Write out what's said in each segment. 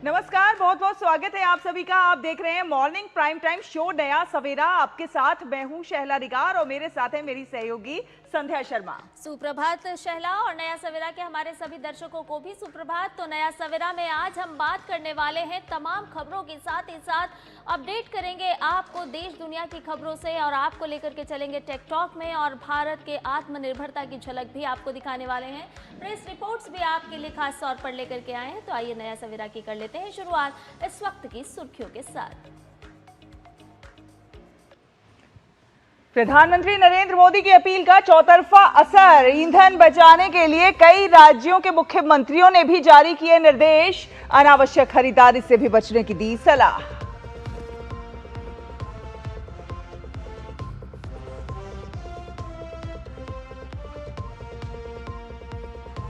नमस्कार, बहुत बहुत स्वागत है आप सभी का। आप देख रहे हैं मॉर्निंग प्राइम टाइम शो नया सवेरा। आपके साथ मैं हूं शहला रिगार और मेरे साथ है मेरी सहयोगी संध्या शर्मा। सुप्रभात शहला, और नया सवेरा के हमारे सभी दर्शकों को भी सुप्रभात। तो नया सवेरा में आज हम बात करने वाले हैं तमाम खबरों के साथ ही साथ अपडेट करेंगे आपको देश दुनिया की खबरों से, और आपको लेकर के चलेंगे टेकटॉक में, और भारत के आत्मनिर्भरता की झलक भी आपको दिखाने वाले हैं। प्रेस रिपोर्ट्स भी आपके लिए खास तौर पर लेकर के आए हैं। तो आइए नया सवेरा की कर लेते हैं शुरुआत इस वक्त की सुर्खियों के साथ। प्रधानमंत्री नरेंद्र मोदी की अपील का चौतरफा असर। ईंधन बचाने के लिए कई राज्यों के मुख्यमंत्रियों ने भी जारी किए निर्देश। अनावश्यक खरीदारी से भी बचने की दी सलाह।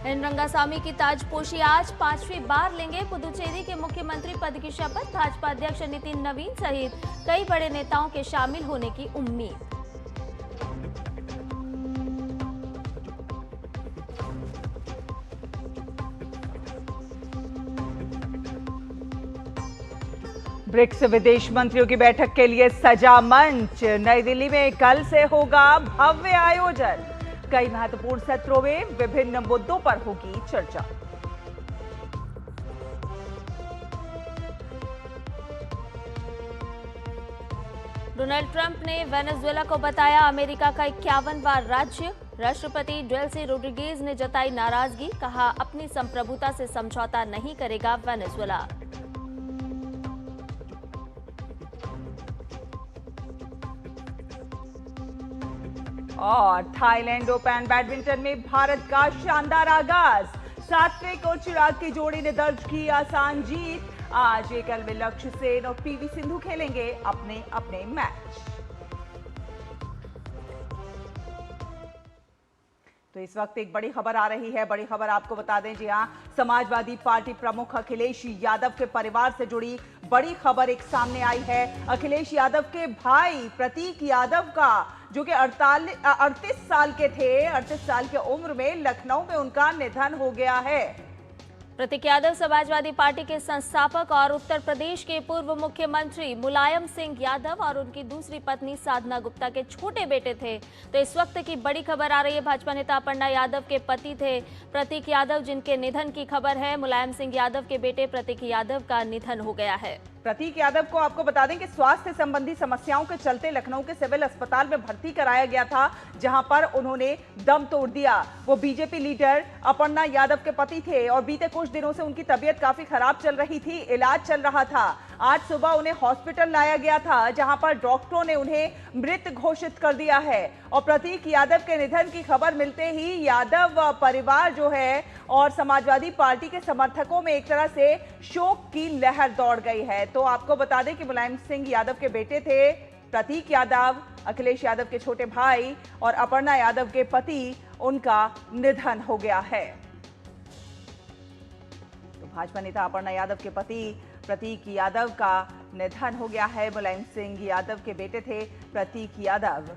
एन रंगासामी की ताजपोशी आज 5वीं बार लेंगे पुदुचेरी के मुख्यमंत्री पद की शपथ। भाजपा अध्यक्ष नितिन नवीन सहित कई बड़े नेताओं के शामिल होने की उम्मीद। ब्रिक्स विदेश मंत्रियों की बैठक के लिए सजा मंच। नई दिल्ली में कल से होगा भव्य आयोजन। कई महत्वपूर्ण सत्रों में विभिन्न मुद्दों पर होगी चर्चा। डोनाल्ड ट्रंप ने वेनेजुएला को बताया अमेरिका का 51वां राज्य। राष्ट्रपति डेल्सी रोड्रिगेज ने जताई नाराजगी, कहा अपनी संप्रभुता से समझौता नहीं करेगा वेनेजुएला। और थाईलैंड ओपन बैडमिंटन में भारत का शानदार आगाज। सात्विक और चिराग की जोड़ी ने दर्ज की आसान जीत। आज एकल में लक्ष्य सेन और पीवी सिंधु खेलेंगे अपने अपने मैच। तो इस वक्त एक बड़ी खबर आ रही है। बड़ी खबर आपको बता दें, जी हां, समाजवादी पार्टी प्रमुख अखिलेश यादव के परिवार से जुड़ी बड़ी खबर एक सामने आई है। अखिलेश यादव के भाई प्रतीक यादव का, जो कि 38 साल के थे, 38 साल की उम्र में लखनऊ में उनका निधन हो गया है। प्रतीक यादव समाजवादी पार्टी के संस्थापक और उत्तर प्रदेश के पूर्व मुख्यमंत्री मुलायम सिंह यादव और उनकी दूसरी पत्नी साधना गुप्ता के छोटे बेटे थे। तो इस वक्त की बड़ी खबर आ रही है, भाजपा नेता अपर्णा यादव के पति थे प्रतीक यादव, जिनके निधन की खबर है। मुलायम सिंह यादव के बेटे प्रतीक यादव का निधन हो गया है। प्रतीक यादव को आपको बता दें कि स्वास्थ्य संबंधी समस्याओं के चलते लखनऊ के सिविल अस्पताल में भर्ती कराया गया था, जहां पर उन्होंने दम तोड़ दिया। वो बीजेपी लीडर अपर्णा यादव के पति थे और बीते कुछ दिनों से उनकी तबीयत काफी खराब चल रही थी, इलाज चल रहा था। आज सुबह उन्हें हॉस्पिटल लाया गया था, जहां पर डॉक्टरों ने उन्हें मृत घोषित कर दिया है। और प्रतीक यादव के निधन की खबर मिलते ही यादव परिवार जो है और समाजवादी पार्टी के समर्थकों में एक तरह से शोक की लहर दौड़ गई है। तो आपको बता दें कि मुलायम सिंह यादव के बेटे थे प्रतीक यादव, अखिलेश यादव के छोटे भाई और अपर्णा यादव के पति, उनका निधन हो गया है। तो भाजपा नेता अपर्णा यादव के पति प्रतीक यादव का निधन हो गया है। मुलायम सिंह यादव के बेटे थे प्रतीक यादव।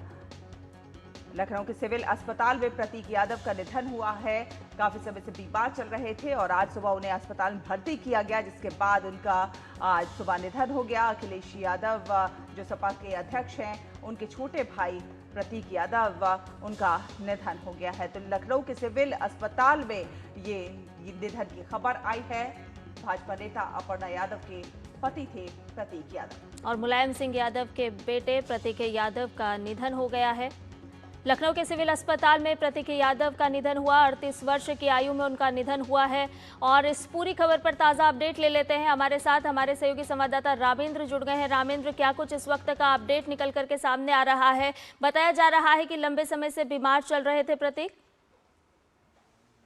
लखनऊ के सिविल अस्पताल में प्रतीक यादव का निधन हुआ है। काफी समय से बीमार चल रहे थे और आज सुबह उन्हें अस्पताल में भर्ती किया गया, जिसके बाद उनका आज सुबह निधन हो गया। अखिलेश यादव जो सपा के अध्यक्ष हैं, उनके छोटे भाई प्रतीक यादव, उनका निधन हो गया है। तो लखनऊ के सिविल अस्पताल में ये निधन की खबर आई है। भाजपा नेता अपर्णा यादव के पति थे प्रतीक यादव और मुलायम सिंह यादव के बेटे प्रतीक यादव का निधन हो गया है। लखनऊ के सिविल अस्पताल में प्रतीक यादव का निधन हुआ। 38 वर्ष की आयु में उनका निधन हुआ है। और इस पूरी खबर पर ताज़ा अपडेट ले लेते हैं। हमारे साथ हमारे सहयोगी संवाददाता रामेंद्र जुड़ गए हैं। रामेंद्र, क्या कुछ इस वक्त का अपडेट निकल करके सामने आ रहा है? बताया जा रहा है कि लंबे समय से बीमार चल रहे थे प्रतीक।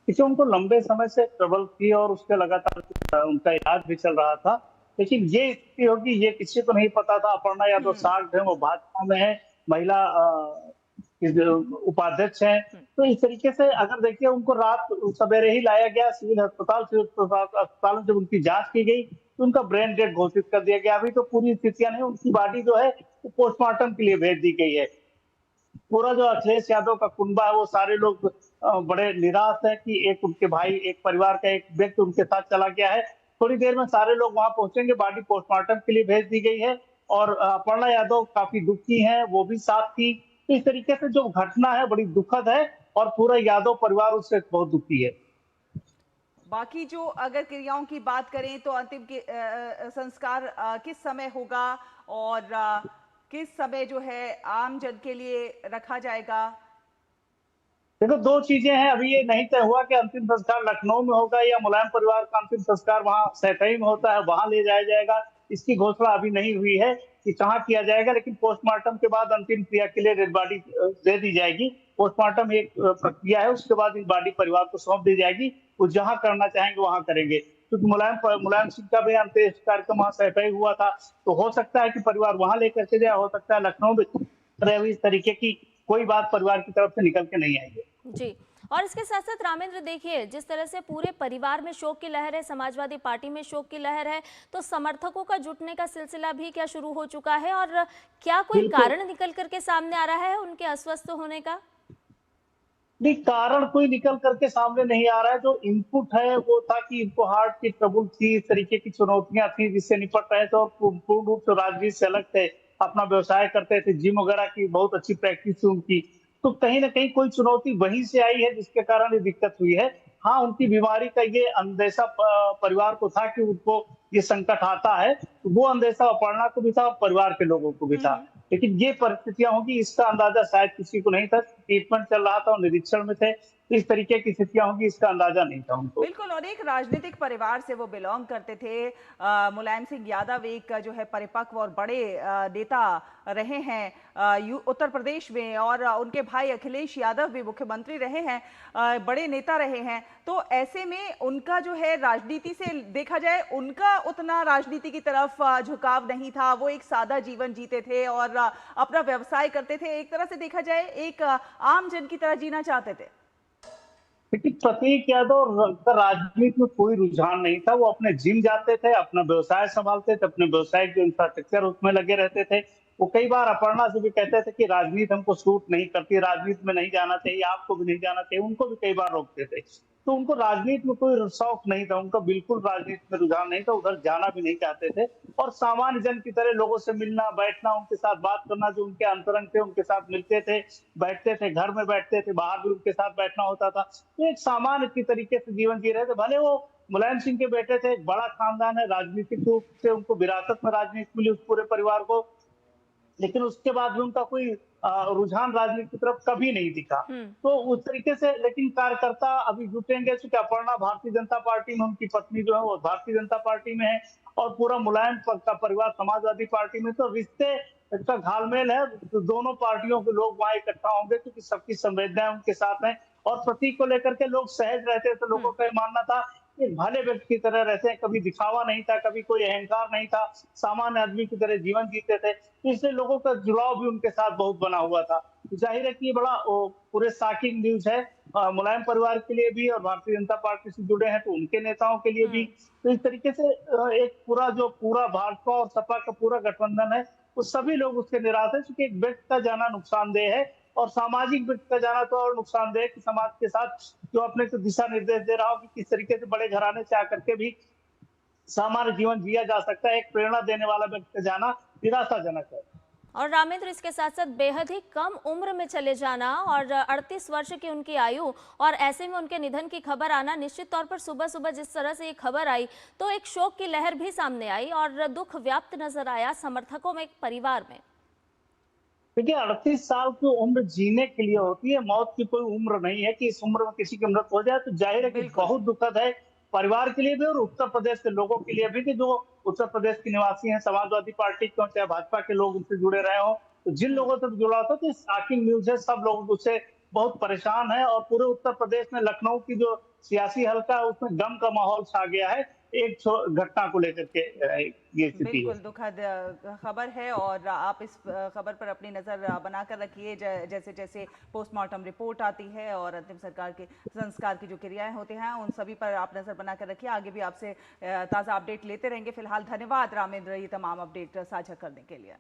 इसे उनको लंबे समय से ट्रबल थी और उसके लगातार उनका इलाज भी चल रहा था, लेकिन ये स्थिति होगी ये किसी को नहीं पता था। अपर्णा यादव साग है, वो भाजपा में है, महिला उपाध्यक्ष हैं। तो इस तरीके से अगर देखिए, उनको रात सवेरे ही लाया गया सिविल अस्पताल में जब उनकी जांच की गई तो उनका ब्रेन डेड घोषित कर दिया गया। अभी तो पूरी स्थितियां नहीं, उनकी बॉडी जो है वो पोस्टमार्टम के लिए भेज दी गई है। पूरा जो अखिलेश यादव का कुनबा है वो सारे लोग बड़े निराश है कि एक उनके भाई, एक परिवार का एक व्यक्ति उनके साथ चला गया है। थोड़ी देर में सारे लोग वहां पहुंचेंगे। बॉडी पोस्टमार्टम के लिए भेज दी गई है और अपर्णा यादव काफी दुखी हैं, वो भी साथ थी। तो इस तरीके से जो घटना है बड़ी दुखद है और पूरा यादव परिवार उससे बहुत दुखी है। बाकी जो अगर क्रियाओं की बात करें तो अंतिम संस्कार किस समय होगा और किस समय जो है आम जन के लिए रखा जाएगा? देखो, दो चीजें हैं। अभी ये नहीं तय हुआ कि अंतिम संस्कार लखनऊ में होगा या मुलायम परिवार का अंतिम संस्कार वहां सैफई में होता है, वहां ले जाया जाएगा। इसकी घोषणा अभी नहीं हुई है कि कहाँ किया जाएगा, लेकिन पोस्टमार्टम के बाद अंतिम क्रिया के लिए डेड बॉडी दे दी जाएगी। पोस्टमार्टम एक प्रक्रिया है, उसके बाद इस बॉडी परिवार को सौंप दी जाएगी। वो जहाँ करना चाहेंगे वहां करेंगे, क्योंकि मुलायम सिंह का भी अंत्येष्टि कार्यक्रम वहां सैफई हुआ था। तो हो सकता है कि परिवार वहां लेकर के जाए, हो सकता है लखनऊ में रहे हुए इस तरीके की कोई बात परिवार की तरफ से निकल के नहीं आएगी। जी, और इसके साथ साथ रामेंद्र देखिए, जिस तरह से पूरे परिवार में शोक की लहर है, समाजवादी पार्टी में शोक की लहर है, तो समर्थकों का जुटने का सिलसिला भी क्या शुरू हो चुका है? और क्या कोई कारण निकल करके सामने आ रहा है उनके अस्वस्थ होने का? नहीं, कारण कोई निकल करके सामने नहीं आ रहा है। जो इनपुट है वो था कि इनको हार्ट की ट्रबल थी, इस तरीके की चुनौतियां थी जिससे निपट रहे थे और पूर्ण रूप से राजनीति से अलग थे, अपना व्यवसाय करते थे, जिम वगैरह की बहुत अच्छी प्रैक्टिस थी उनकी। तो कहीं ना कहीं कोई चुनौती वहीं से आई है जिसके कारण ये दिक्कत हुई है। हाँ, उनकी बीमारी का ये अंदेशा परिवार को था कि उनको ये संकट आता है। तो वो अंदेशा अपर्णा को भी था और परिवार के लोगों को भी था। लेकिन ये परिस्थितियां होंगी इसका अंदाजा शायद किसी को नहीं था। ट्रीटमेंट चल रहा था और निरीक्षण में थे, तो इस तरीके की स्थितियां होंगी इसका अंदाजा नहीं था उनको। बिल्कुल, और एक राजनीतिक परिवार से वो बिलोंग करते थे। मुलायम सिंह यादव एक जो है परिपक्व और बड़े नेता रहे हैं उत्तर प्रदेश में, और उनके भाई अखिलेश यादव भी मुख्यमंत्री रहे हैं, बड़े नेता रहे हैं। तो ऐसे में उनका जो है राजनीति से देखा जाए, उनका उतना राजनीति की तरफ झुकाव नहीं था। वो एक सादा जीवन जीते थे और अपना व्यवसाय करते थे। एक तरह से देखा जाए एक आम जन की तरह जीना चाहते थे। लेकिन प्रतीक यादव का राजनीति में कोई रुझान नहीं था। वो अपने जिम जाते थे, अपना व्यवसाय संभालते थे, अपने व्यवसाय जो इंफ्रास्ट्रक्चर उसमें लगे रहते थे। वो कई बार अपर्णा से भी कहते थे कि राजनीति हमको सूट नहीं करती, राजनीति में नहीं जाना चाहिए, आपको भी नहीं जाना चाहिए। उनको भी कई बार रोकते थे। तो उनको राजनीति में कोई शौक नहीं था, उनका बिल्कुल राजनीति में रुझान नहीं था, उधर जाना भी नहीं चाहते थे। और सामान्य जन की तरह लोगों से मिलना बैठना, उनके साथ बात करना, जो उनके अंतरंग थे उनके साथ मिलते थे, बैठते थे, घर में बैठते थे, बाहर भी उनके साथ बैठना होता था। तो एक सामान्य की तरीके से जीवन जी रहे थे। भले वो मुलायम सिंह के बेटे थे, एक बड़ा खानदान है, राजनीतिक रूप से उनको विरासत में राजनीति मिली उस पूरे परिवार को, लेकिन उसके बाद भी उनका कोई रुझान राजनीति की तरफ कभी नहीं दिखा। तो उस तरीके से लेकिन कार्यकर्ता अभी जुटेंगे, क्योंकि अपर्णा भारतीय जनता पार्टी में, उनकी पत्नी जो है वो भारतीय जनता पार्टी में है और पूरा मुलायम का परिवार समाजवादी पार्टी में। तो रिश्ते का घालमेल है, तो दोनों पार्टियों के लोग वहां इकट्ठा होंगे क्योंकि सबकी संवेदनाएं उनके साथ हैं। और प्रतीक को लेकर के लोग सहज रहते थे। लोगों का मानना था एक भले व्यक्ति की तरह रहते हैं, कभी दिखावा नहीं था, कभी कोई अहंकार नहीं था, सामान्य आदमी की तरह जीवन जीते थे। इसलिए लोगों का जुड़ाव भी उनके साथ बहुत बना हुआ था। तो जाहिर है कि ये बड़ा पूरे शॉकिंग न्यूज है मुलायम परिवार के लिए भी, और भारतीय जनता पार्टी से जुड़े हैं तो उनके नेताओं के लिए भी। तो इस तरीके से एक पूरा भाजपा और सपा का पूरा गठबंधन है, वो सभी लोग उससे निराश है, क्योंकि एक व्यक्ति का जाना नुकसानदेह है और सामाजिक व्यक्ति का जाना तो और नुकसानदेह है कि समाज के साथ जो अपने को दिशा निर्देश दे रहा हो कि किस तरीके से बड़े घराने से आकर के भी सामान्य जीवन जिया जा सकता है, एक प्रेरणा देने वाला व्यक्ति का जाना निराशाजनक है। और रामेंद्र, इसके साथ साथ बेहद ही कम उम्र में चले जाना और 38 वर्ष की उनकी आयु, और ऐसे में उनके निधन की खबर आना, निश्चित तौर पर सुबह सुबह जिस तरह से ये खबर आई तो एक शोक की लहर भी सामने आई और दुख व्याप्त नजर आया समर्थकों में, परिवार में। देखिए, 38 साल की उम्र जीने के लिए होती है, मौत की कोई उम्र नहीं है कि इस उम्र में किसी की मृत्यु हो जाए। तो जाहिर है कि बहुत दुखद है परिवार के लिए भी और उत्तर प्रदेश के लोगों के लिए भी, कि जो उत्तर प्रदेश के निवासी हैं, समाजवादी पार्टी के चाहे भाजपा के लोग उनसे जुड़े रहे हो, तो जिन लोगों से जुड़ा था तो शॉकिंग न्यूज है। सब लोग उससे बहुत परेशान है और पूरे उत्तर प्रदेश में लखनऊ की जो सियासी हल्का है उसमें गम का माहौल छा गया है एक घटना को लेकर के। ये स्थिति बिल्कुल दुखद खबर है और आप इस खबर पर अपनी नज़र बनाकर रखिए। जैसे जैसे पोस्टमार्टम रिपोर्ट आती है और अंतिम संस्कार की जो क्रियाएं होती हैं उन सभी पर आप नज़र बनाकर रखिए। आगे भी आपसे ताज़ा अपडेट लेते रहेंगे। फिलहाल धन्यवाद रामेंद्र, ये तमाम अपडेट साझा करने के लिए।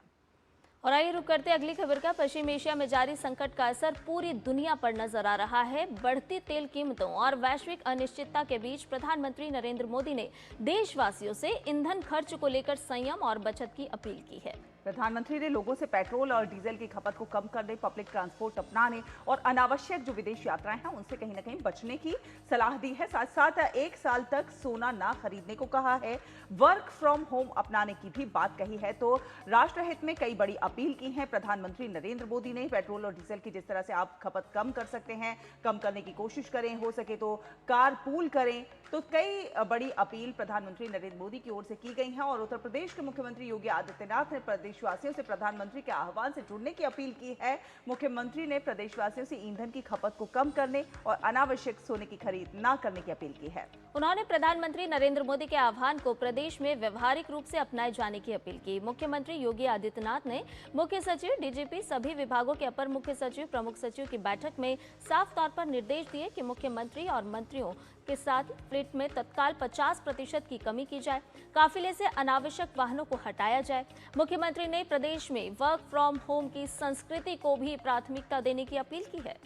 और आइए रुक करते अगली खबर का। पश्चिम एशिया में जारी संकट का असर पूरी दुनिया पर नजर आ रहा है। बढ़ती तेल कीमतों और वैश्विक अनिश्चितता के बीच प्रधानमंत्री नरेंद्र मोदी ने देशवासियों से ईंधन खर्च को लेकर संयम और बचत की अपील की है। प्रधानमंत्री ने लोगों से पेट्रोल और डीजल की खपत को कम करने, पब्लिक ट्रांसपोर्ट अपनाने और अनावश्यक जो विदेश यात्राएं हैं उनसे कहीं ना कहीं बचने की सलाह दी है। साथ साथ 1 साल तक सोना ना खरीदने को कहा है। वर्क फ्रॉम होम अपनाने की भी बात कही है। तो राष्ट्रहित में कई बड़ी अपील की है प्रधानमंत्री नरेंद्र मोदी ने। पेट्रोल और डीजल की जिस तरह से आप खपत कम कर सकते हैं, कम करने की कोशिश करें, हो सके तो कार पूल करें। तो कई बड़ी अपील प्रधानमंत्री नरेंद्र मोदी की ओर से की गई है। और उत्तर प्रदेश के मुख्यमंत्री योगी आदित्यनाथ ने प्रदेशवासियों से प्रधानमंत्री के आह्वान से जुड़ने की अपील की है। मुख्यमंत्री ने प्रदेशवासियों से ईंधन की खपत को कम करने और अनावश्यक सोने की खरीद न करने की अपील की है। उन्होंने प्रधानमंत्री नरेंद्र मोदी के आह्वान को प्रदेश में व्यवहारिक रूप से अपनाए जाने की अपील की। मुख्यमंत्री योगी आदित्यनाथ ने मुख्य सचिव, डीजीपी, सभी विभागों के अपर मुख्य सचिव, प्रमुख सचिव की बैठक में साफ तौर पर निर्देश दिए कि मुख्यमंत्री और मंत्रियों के साथ फ्लीट में तत्काल 50% की कमी की जाए, काफिले से अनावश्यक वाहनों को हटाया जाए। मुख्यमंत्री ने प्रदेश में वर्क फ्रॉम होम की संस्कृति को भी प्राथमिकता देने की अपील की है।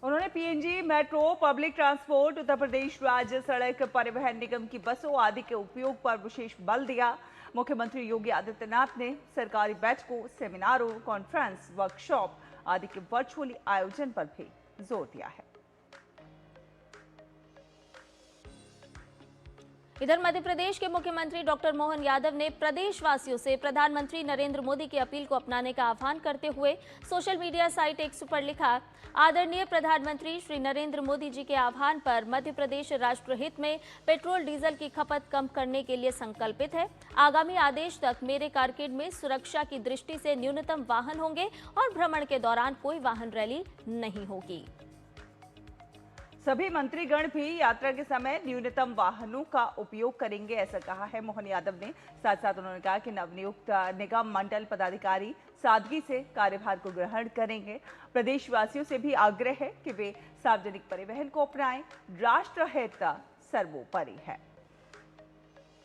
उन्होंने PNG, metro, public transport, Uttar Pradesh राज्य सड़क परिवहन निगम की बसों आदि के उपयोग पर विशेष बल दिया। मुख्यमंत्री योगी आदित्यनाथ ने सरकारी बैठकों, सेमिनारों, कॉन्फ्रेंस, वर्कशॉप आदि के वर्चुअली आयोजन पर भी जोर दिया है। इधर मध्य प्रदेश के मुख्यमंत्री डॉक्टर मोहन यादव ने प्रदेशवासियों से प्रधानमंत्री नरेंद्र मोदी की अपील को अपनाने का आह्वान करते हुए सोशल मीडिया साइट एक्स पर लिखा, आदरणीय प्रधानमंत्री श्री नरेंद्र मोदी जी के आह्वान पर मध्य प्रदेश राष्ट्रहित में पेट्रोल डीजल की खपत कम करने के लिए संकल्पित है। आगामी आदेश तक मेरे कारकेड में सुरक्षा की दृष्टि से न्यूनतम वाहन होंगे और भ्रमण के दौरान कोई वाहन रैली नहीं होगी। सभी मंत्रीगण भी यात्रा के समय न्यूनतम वाहनों का उपयोग करेंगे, ऐसा कहा है मोहन यादव ने। साथ साथ उन्होंने कहा कि नवनियुक्त निगम मंडल पदाधिकारी सादगी से कार्यभार को ग्रहण करेंगे। प्रदेशवासियों से भी आग्रह है कि वे सार्वजनिक परिवहन को अपनाएं, राष्ट्रहित सर्वोपरि है।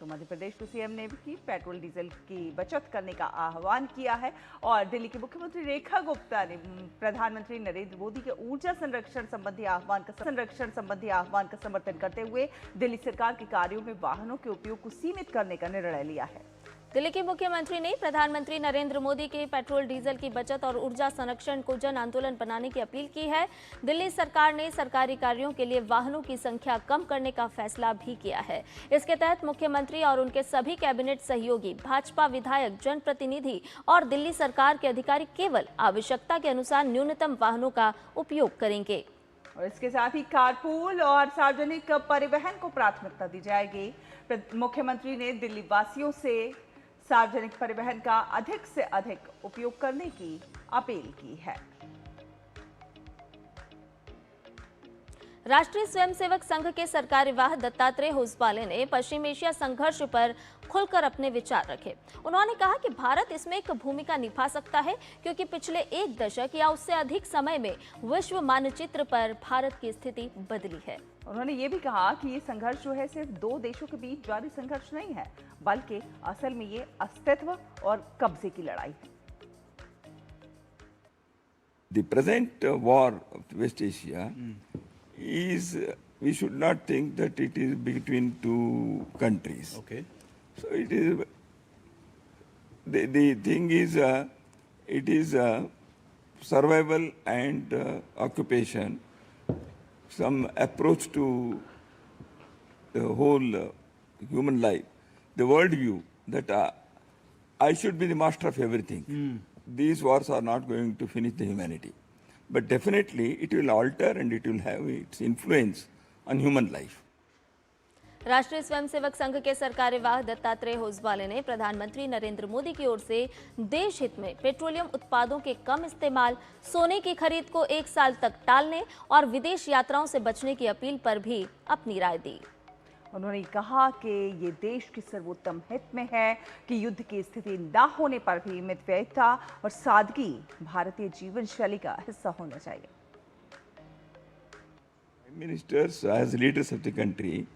तो मध्य प्रदेश के सीएम ने भी पेट्रोल डीजल की बचत करने का आह्वान किया है। और दिल्ली की मुख्यमंत्री रेखा गुप्ता ने प्रधानमंत्री नरेंद्र मोदी के ऊर्जा संरक्षण संबंधी आह्वान का समर्थन करते हुए दिल्ली सरकार के कार्यों में वाहनों के उपयोग को सीमित करने का निर्णय लिया है। दिल्ली के मुख्यमंत्री ने प्रधानमंत्री नरेंद्र मोदी के पेट्रोल डीजल की बचत और ऊर्जा संरक्षण को जन आंदोलन बनाने की अपील की है। दिल्ली सरकार ने सरकारी कार्यों के लिए वाहनों की संख्या कम करने का फैसला भी किया है। इसके तहत मुख्यमंत्री और उनके सभी कैबिनेट सहयोगी, भाजपा विधायक, जनप्रतिनिधि और दिल्ली सरकार के अधिकारी केवल आवश्यकता के अनुसार न्यूनतम वाहनों का उपयोग करेंगे। और इसके साथ ही कारपूल और सार्वजनिक परिवहन को प्राथमिकता दी जाएगी। मुख्यमंत्री ने दिल्ली वासियों से सार्वजनिक परिवहन का अधिक से अधिक उपयोग करने की अपील की है। राष्ट्रीय स्वयंसेवक संघ के सरकार्यवाह दत्तात्रेय होसबाले ने पश्चिम एशिया संघर्ष पर खुलकर अपने विचार रखे। उन्होंने कहा कि भारत इसमें एक भूमिका निभा सकता है क्योंकि पिछले 1 दशक या उससे अधिक समय में विश्व मानचित्र पर भारत की स्थिति बदली है। उन्होंने ये भी कहा कि ये संघर्ष जो है सिर्फ 2 देशों के बीच जारी संघर्ष नहीं है, बल्कि असल में ये अस्तित्व और कब्जे की लड़ाई है। The present war of West Asia is, we should not think that it is between 2 countries. Okay. So it is, the thing is, it is survival and occupation, some approach to the whole human life, the worldview that I should be the master of everything. These wars are not going to finish the humanity. But definitely it will alter and it will have its influence on human life. राष्ट्रीय स्वयंसेवक संघ के सरकार्यवाह दत्तात्रेय होसबाले ने प्रधानमंत्री नरेंद्र मोदी की ओर से देश हित में petroleum उत्पादों के कम इस्तेमाल, सोने की खरीद को 1 साल तक टालने और विदेश यात्राओं से बचने की अपील पर भी अपनी राय दी। उन्होंने कहा कि ये देश के सर्वोत्तम हित में है कि युद्ध की स्थिति न होने पर भी मितव्ययिता और सादगी भारतीय जीवन शैली का हिस्सा होना चाहिए। Ministers, as leaders of the country,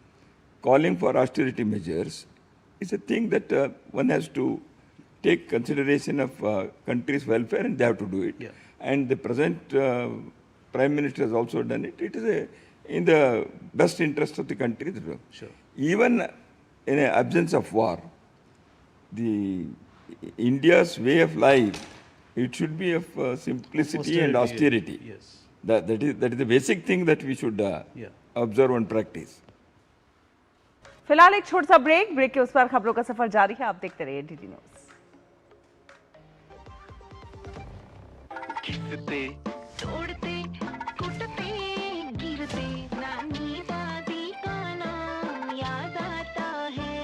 calling for austerity measures is a thing that one has to take consideration of country's welfare, and they have to do it. Yeah. And the present Prime Minister has also done it. It is in the best interest of the country. Sure. Even in an absence of war, the India's way of life, it should be of simplicity and austerity. Yes. That is the basic thing that we should observe and practice. फिलहाल एक छोटा सा break के उस पर खबरों का सफर जारी है। आप देखते रहिए डीडी न्यूज। खिसते तोड़ते कुटते गिरते नानी दादी का नाम याद आता है।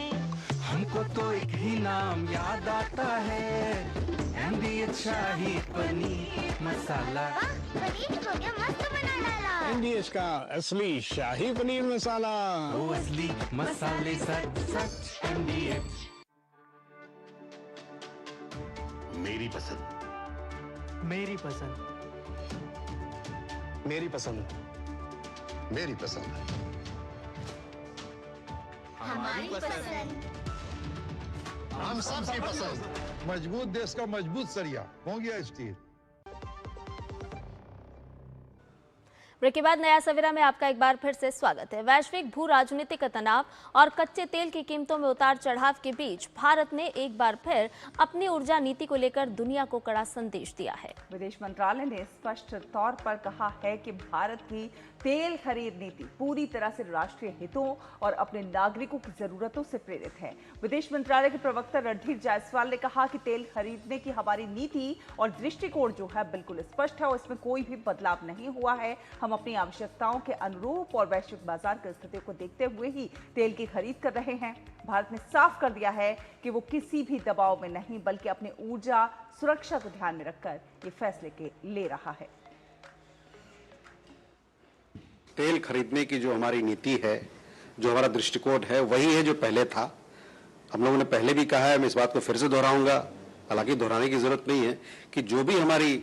हमको तो एक ही नाम याद आता है, MDH शाही पनीर मसाला। पनीर को क्या मस्त बना डाला। MDH का असली शाही पनीर मसाला, वो असली मसाले सच सच MDH। मेरी पसंद, मेरी पसंद, मेरी पसंद, मेरी पसंद, हमारी पसंद। हम सबकी पसंद। मजबूत देश का मजबूत सरिया हो गया स्टील। ब्रेक के बाद नया सवेरा में आपका एक बार फिर से स्वागत है। वैश्विक भू राजनीतिक तनाव और कच्चे तेल की कीमतों में उतार चढ़ाव के बीच भारत ने एक बार फिर अपनी ऊर्जा नीति को लेकर दुनिया को कड़ा संदेश दिया है। विदेश मंत्रालय ने स्पष्ट तौर पर कहा है कि भारत की तेल खरीद नीति पूरी तरह से राष्ट्रीय हितों और अपने नागरिकों की जरूरतों से प्रेरित है। विदेश मंत्रालय के प्रवक्ता रणधीर जायसवाल ने कहा कि तेल खरीदने की हमारी नीति और दृष्टिकोण जो है बिल्कुल स्पष्ट है और इसमें कोई भी बदलाव नहीं हुआ है। हम अपनी आवश्यकताओं के अनुरूप और वैश्विक बाजार की स्थितियों को देखते हुए ही तेल की खरीद कर रहे हैं। भारत ने साफ कर दिया है कि वो किसी भी दबाव में नहीं बल्कि अपनी ऊर्जा सुरक्षा को ध्यान में रखकर ये फैसले ले रहा है। तेल खरीदने की जो हमारी नीति है, जो हमारा दृष्टिकोण है, वही है जो पहले था। हम लोगों ने पहले भी कहा है, मैं इस बात को फिर से दोहराऊंगा, हालांकि दोहराने की जरूरत नहीं है, कि जो भी हमारी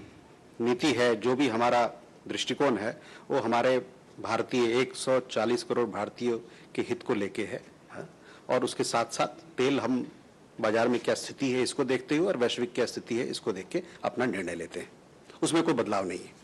नीति है, जो भी हमारा दृष्टिकोण है, वो हमारे भारतीय 140 करोड़ भारतीयों के हित को लेके है। और उसके साथ साथ तेल हम बाजार में क्या स्थिति है इसको देखते हुए और वैश्विक क्या स्थिति है इसको देख के अपना निर्णय लेते हैं। उसमें कोई बदलाव नहीं है।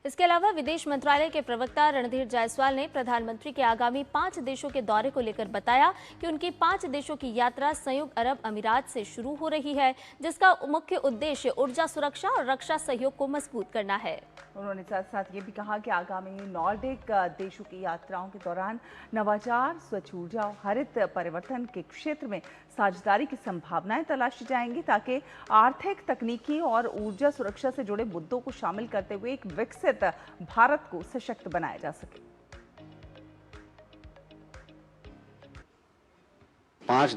इसके अलावा विदेश मंत्रालय के प्रवक्ता रणधीर जायसवाल ने प्रधानमंत्री के आगामी 5 देशों के दौरे को लेकर बताया कि उनकी 5 देशों की यात्रा संयुक्त अरब अमीरात से शुरू हो रही है, जिसका मुख्य उद्देश्य ऊर्जा सुरक्षा और रक्षा सहयोग को मजबूत करना है। उन्होंने साथ साथ ये भी कहा कि आगामी नॉर्डिक देशों की यात्राओं के दौरान नवाचार, स्वच्छ ऊर्जा और हरित परिवर्तन के क्षेत्र में साझेदारी की संभावनाएं तलाशी जाएंगी ताकि आर्थिक, तकनीकी और ऊर्जा सुरक्षा से जुड़े मुद्दों को शामिल करते हुए एक विकसित भारत को सशक्त बनाया जा सके। 5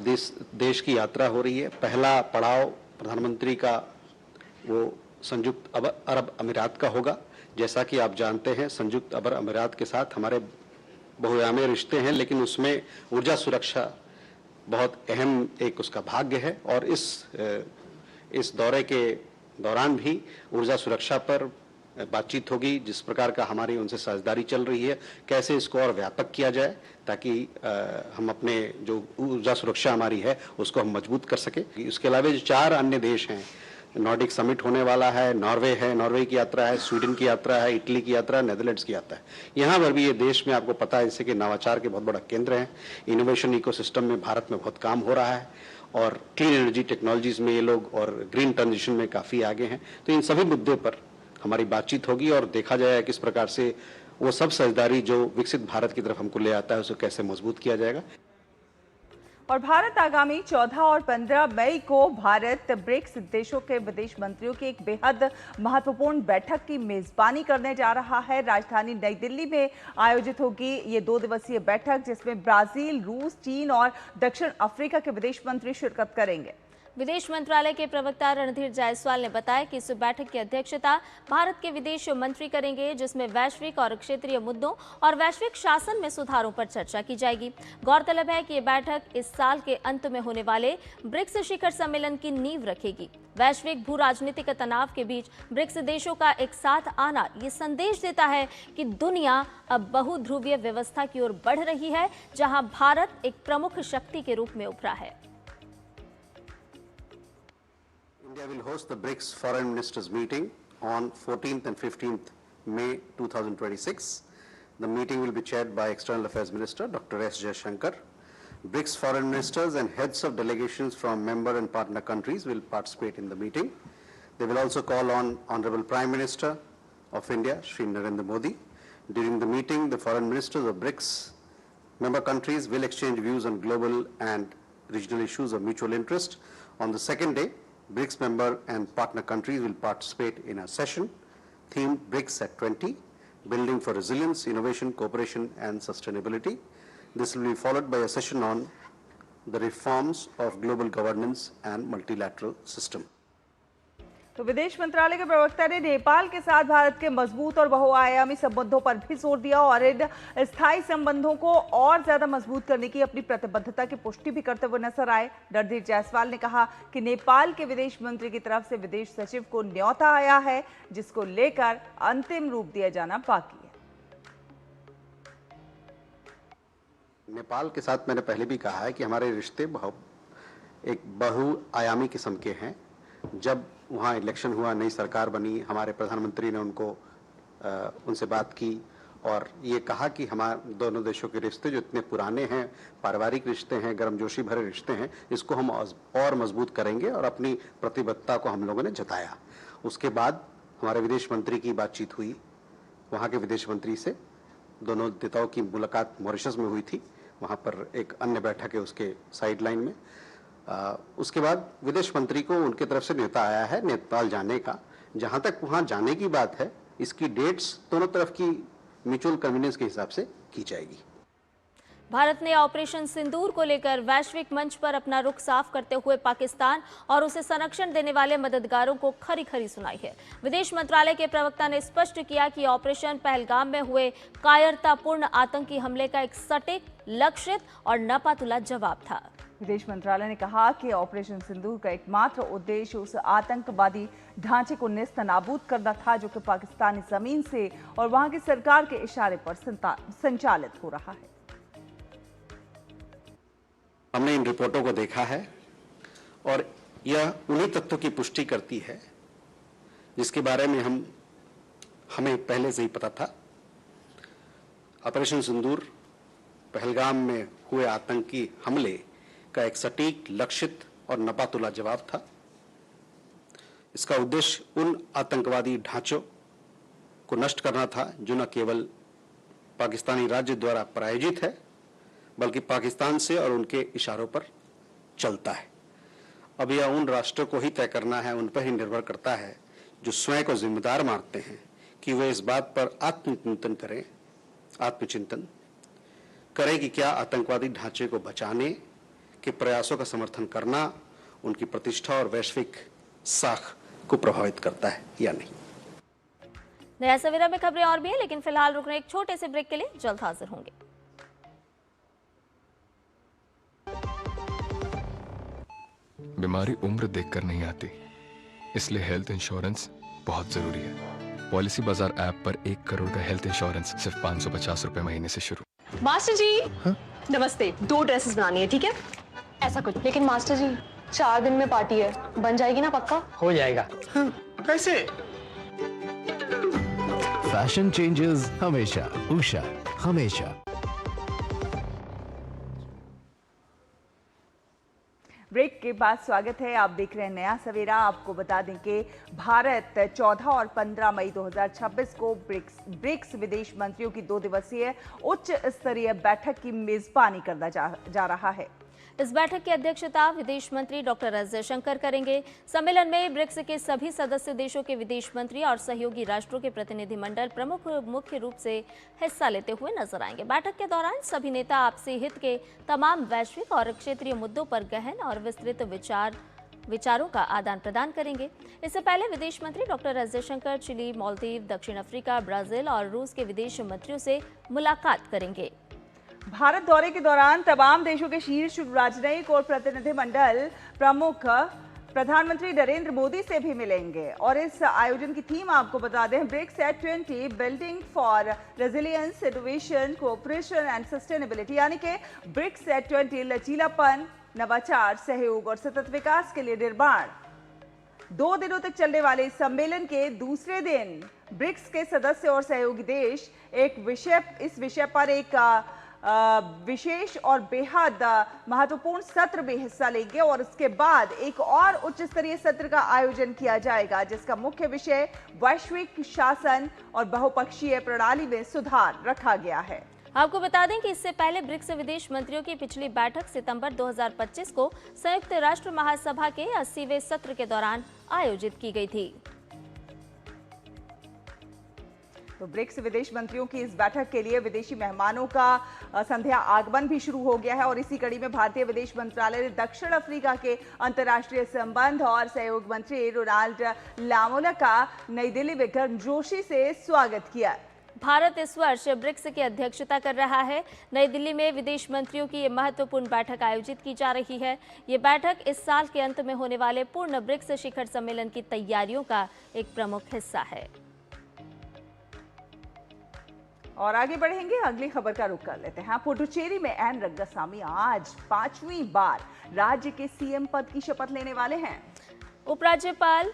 देश की यात्रा हो रही है। पहला पड़ाव प्रधानमंत्री का वो संयुक्त अरब अमीरात का होगा। जैसा कि आप जानते हैं, संयुक्त अरब अमीरात के साथ हमारे बहुआयामी रिश्ते हैं, लेकिन उसमें ऊर्जा सुरक्षा बहुत अहम एक उसका भाग्य है। और इस दौरे के दौरान भी ऊर्जा सुरक्षा पर बातचीत होगी। जिस प्रकार का हमारी उनसे साझेदारी चल रही है, कैसे इसको और व्यापक किया जाए ताकि हम अपने जो ऊर्जा सुरक्षा हमारी है उसको हम मजबूत कर सके। इसके अलावा जो 4 अन्य देश हैं, नॉर्डिक समिट होने वाला है, नॉर्वे की यात्रा है, स्वीडन की यात्रा है, इटली की यात्रा है, नेदरलैंड्स की यात्रा है। यहाँ पर भी ये देश में आपको पता है जैसे कि नवाचार के बहुत बड़ा केंद्र है। इनोवेशन इकोसिस्टम में भारत में बहुत काम हो रहा है और क्लीन एनर्जी टेक्नोलॉजीज में ये लोग और ग्रीन ट्रांजिशन में काफी आगे हैं। तो इन सभी मुद्दे पर हमारी बातचीत होगी और देखा जाएगा किस प्रकार से वो सब साझेदारी जो विकसित भारत की तरफ हमको ले आता है उसे कैसे मजबूत किया जाएगा। और भारत आगामी 14 और 15 मई को भारत ब्रिक्स देशों के विदेश मंत्रियों की एक बेहद महत्वपूर्ण बैठक की मेजबानी करने जा रहा है। राजधानी नई दिल्ली में आयोजित होगी ये 2 दिवसीय बैठक, जिसमें ब्राजील, रूस, चीन और दक्षिण अफ्रीका के विदेश मंत्री शिरकत करेंगे। विदेश मंत्रालय के प्रवक्ता रणधीर जायसवाल ने बताया कि इस बैठक की अध्यक्षता भारत के विदेश मंत्री करेंगे, जिसमें वैश्विक और क्षेत्रीय मुद्दों और वैश्विक शासन में सुधारों पर चर्चा की जाएगी। गौरतलब है कि ये बैठक इस साल के अंत में होने वाले ब्रिक्स शिखर सम्मेलन की नींव रखेगी। वैश्विक भू राजनीतिक तनाव के बीच ब्रिक्स देशों का एक साथ आना ये संदेश देता है कि दुनिया अब बहुध्रुवीय व्यवस्था की ओर बढ़ रही है, जहां भारत एक प्रमुख शक्ति के रूप में उभरा है। India will host the BRICS Foreign Ministers meeting on 14th and 15th May 2026. The meeting will be chaired by External Affairs Minister Dr. S. Jaishankar. BRICS Foreign Ministers and heads of delegations from member and partner countries will participate in the meeting. They will also call on Honorable Prime Minister of India, Shri Narendra Modi. During the meeting, the foreign ministers of BRICS member countries will exchange views on global and regional issues of mutual interest. On the second day, BRICS member and partner countries will participate in a session themed BRICS at 20, Building for Resilience, Innovation, Cooperation and Sustainability. This will be followed by a session on the reforms of global governance and multilateral system. तो विदेश मंत्रालय के प्रवक्ता ने नेपाल के साथ भारत के मजबूत और बहुआयामी संबंधों पर भी जोर दिया और इन स्थायी संबंधों को और ज्यादा मजबूत करने की अपनी प्रतिबद्धता की पुष्टि भी करते हुए नजर आए। रणधीर जायसवाल ने कहा कि नेपाल के विदेश मंत्री की तरफ से विदेश सचिव को न्योता आया है, जिसको लेकर अंतिम रूप दिया जाना बाकी है। नेपाल के साथ मैंने पहले भी कहा है कि हमारे रिश्ते एक बहुआयामी किस्म के हैं। जब वहाँ इलेक्शन हुआ, नई सरकार बनी, हमारे प्रधानमंत्री ने उनसे बात की और ये कहा कि हमारे दोनों देशों के रिश्ते जो इतने पुराने हैं, पारिवारिक रिश्ते हैं, गर्मजोशी भरे रिश्ते हैं, इसको हम और मजबूत करेंगे और अपनी प्रतिबद्धता को हम लोगों ने जताया। उसके बाद हमारे विदेश मंत्री की बातचीत हुई, वहाँ के विदेश मंत्री से दोनों नेताओं की मुलाकात मॉरिशस में हुई थी। वहाँ पर एक अन्य बैठक है उसके साइड लाइन में। उसके बाद विदेश मंत्री को उनके तरफ से न्योता आया है नेपाल जाने का। जहां तक वहां जाने की बात है, इसकी डेट्स दोनों तरफ की म्यूचुअल कन्वीनियंस के हिसाब से की जाएगी। भारत ने ऑपरेशन सिंदूर को लेकर वैश्विक मंच पर अपना रुख साफ करते हुए पाकिस्तान और उसे संरक्षण देने वाले मददगारों को खरी खरी सुनाई है। विदेश मंत्रालय के प्रवक्ता ने स्पष्ट किया कि ऑपरेशन पहलगाम में हुए कायरतापूर्ण आतंकी हमले का एक सटीक, लक्षित और नपातुला जवाब था। विदेश मंत्रालय ने कहा कि ऑपरेशन सिंदूर का एकमात्र उद्देश्य उस आतंकवादी ढांचे को नेस्तनाबूद करना था जो कि पाकिस्तानी जमीन से और वहां की सरकार के इशारे पर संचालित हो रहा है। हमने इन रिपोर्टों को देखा है और यह उन्हीं तथ्यों की पुष्टि करती है जिसके बारे में हमें पहले से ही पता था। ऑपरेशन सिंदूर पहलगाम में हुए आतंकी हमले का एक सटीक, लक्षित और नपातुला जवाब था। इसका उद्देश्य उन आतंकवादी ढांचों को नष्ट करना था जो न केवल पाकिस्तानी राज्य द्वारा प्रायोजित है, बल्कि पाकिस्तान से और उनके इशारों पर चलता है। अब यह उन राष्ट्रों को ही तय करना है, उन पर ही निर्भर करता है जो स्वयं को जिम्मेदार मानते हैं कि वे इस बात पर आत्मचिंतन करें कि क्या आतंकवादी ढांचे को बचाने के प्रयासों का समर्थन करना उनकी प्रतिष्ठा और वैश्विक साख को प्रभावित करता है या नहीं। नया सवेरा में खबरें और भी हैं, लेकिन फिलहाल रुक रहे एक छोटे से ब्रेक के लिए, जल्द हाजिर होंगे। बीमारी उम्र देखकर नहीं आती, इसलिए हेल्थ इंश्योरेंस बहुत जरूरी है। पॉलिसी बाजार ऐप पर 1 करोड़ का हेल्थ इंश्योरेंस सिर्फ 550 रुपए महीने से शुरू। मास्टर जी नमस्ते, 2 ड्रेसेस बनानी है, ठीक है? ऐसा कुछ। लेकिन मास्टर जी 4 दिन में पार्टी है, बन जाएगी ना पक्का? हो जाएगा। कैसे? फैशन चेंजेस हमेशा, उषा हमेशा। ब्रेक के बाद स्वागत है, आप देख रहे हैं नया सवेरा। आपको बता दें कि भारत 14 और 15 मई 2026 को ब्रिक्स विदेश मंत्रियों की 2 दिवसीय उच्च स्तरीय बैठक की मेजबानी करना जा रहा है। इस बैठक की अध्यक्षता विदेश मंत्री डॉक्टर एस जयशंकर करेंगे। सम्मेलन में ब्रिक्स के सभी सदस्य देशों के विदेश मंत्री और सहयोगी राष्ट्रों के प्रतिनिधिमंडल प्रमुख मुख्य रूप से हिस्सा लेते हुए नजर आएंगे। बैठक के दौरान सभी नेता आपसी हित के तमाम वैश्विक और क्षेत्रीय मुद्दों पर गहन और विस्तृत विचार विचारों का आदान प्रदान करेंगे। इससे पहले विदेश मंत्री doctor S Jaishankar Chile, Maldives, दक्षिण अफ्रीका, ब्राजील और रूस के विदेश मंत्रियों से मुलाकात करेंगे। भारत दौरे के दौरान तमाम देशों के शीर्ष राजनयिक और प्रतिनिधिमंडल प्रमुख प्रधानमंत्री नरेंद्र मोदी से भी मिलेंगे। और इस आयोजन की थीम आपको बता दें, BRICS at 20 building for resilience, innovation, cooperation and sustainability, यानी कि ब्रिक्स एट 20 लचीलापन, नवाचार, सहयोग और सतत विकास के लिए निर्माण। 2 दिनों तक चलने वाले इस सम्मेलन के दूसरे दिन ब्रिक्स के सदस्य और सहयोगी देश इस विषय पर एक विशेष और बेहद महत्वपूर्ण सत्र में हिस्सा लेंगे और उसके बाद एक और उच्च स्तरीय सत्र का आयोजन किया जाएगा, जिसका मुख्य विषय वैश्विक शासन और बहुपक्षीय प्रणाली में सुधार रखा गया है। आपको बता दें कि इससे पहले ब्रिक्स विदेश मंत्रियों की पिछली बैठक सितंबर 2025 को संयुक्त राष्ट्र महासभा के 80वें सत्र के दौरान आयोजित की गई थी। तो ब्रिक्स विदेश मंत्रियों की इस बैठक के लिए विदेशी मेहमानों का संध्या आगमन भी शुरू हो गया है और इसी कड़ी में भारतीय विदेश मंत्रालय ने दक्षिण अफ्रीका के अंतर्राष्ट्रीय संबंध और सहयोग मंत्री रोनाल्ड लामोला का नई दिल्ली में गर्मजोशी से स्वागत किया। भारत इस वर्ष ब्रिक्स की अध्यक्षता कर रहा है। नई दिल्ली में विदेश मंत्रियों की ये महत्वपूर्ण बैठक आयोजित की जा रही है। ये बैठक इस साल के अंत में होने वाले पूर्ण ब्रिक्स शिखर सम्मेलन की तैयारियों का एक प्रमुख हिस्सा है। और आगे बढ़ेंगे, अगली खबर का रुख कर लेते हैं। पुडुचेरी में एन रंगासामी आज 5वीं बार राज्य के सीएम पद की शपथ लेने वाले हैं। उपराज्यपाल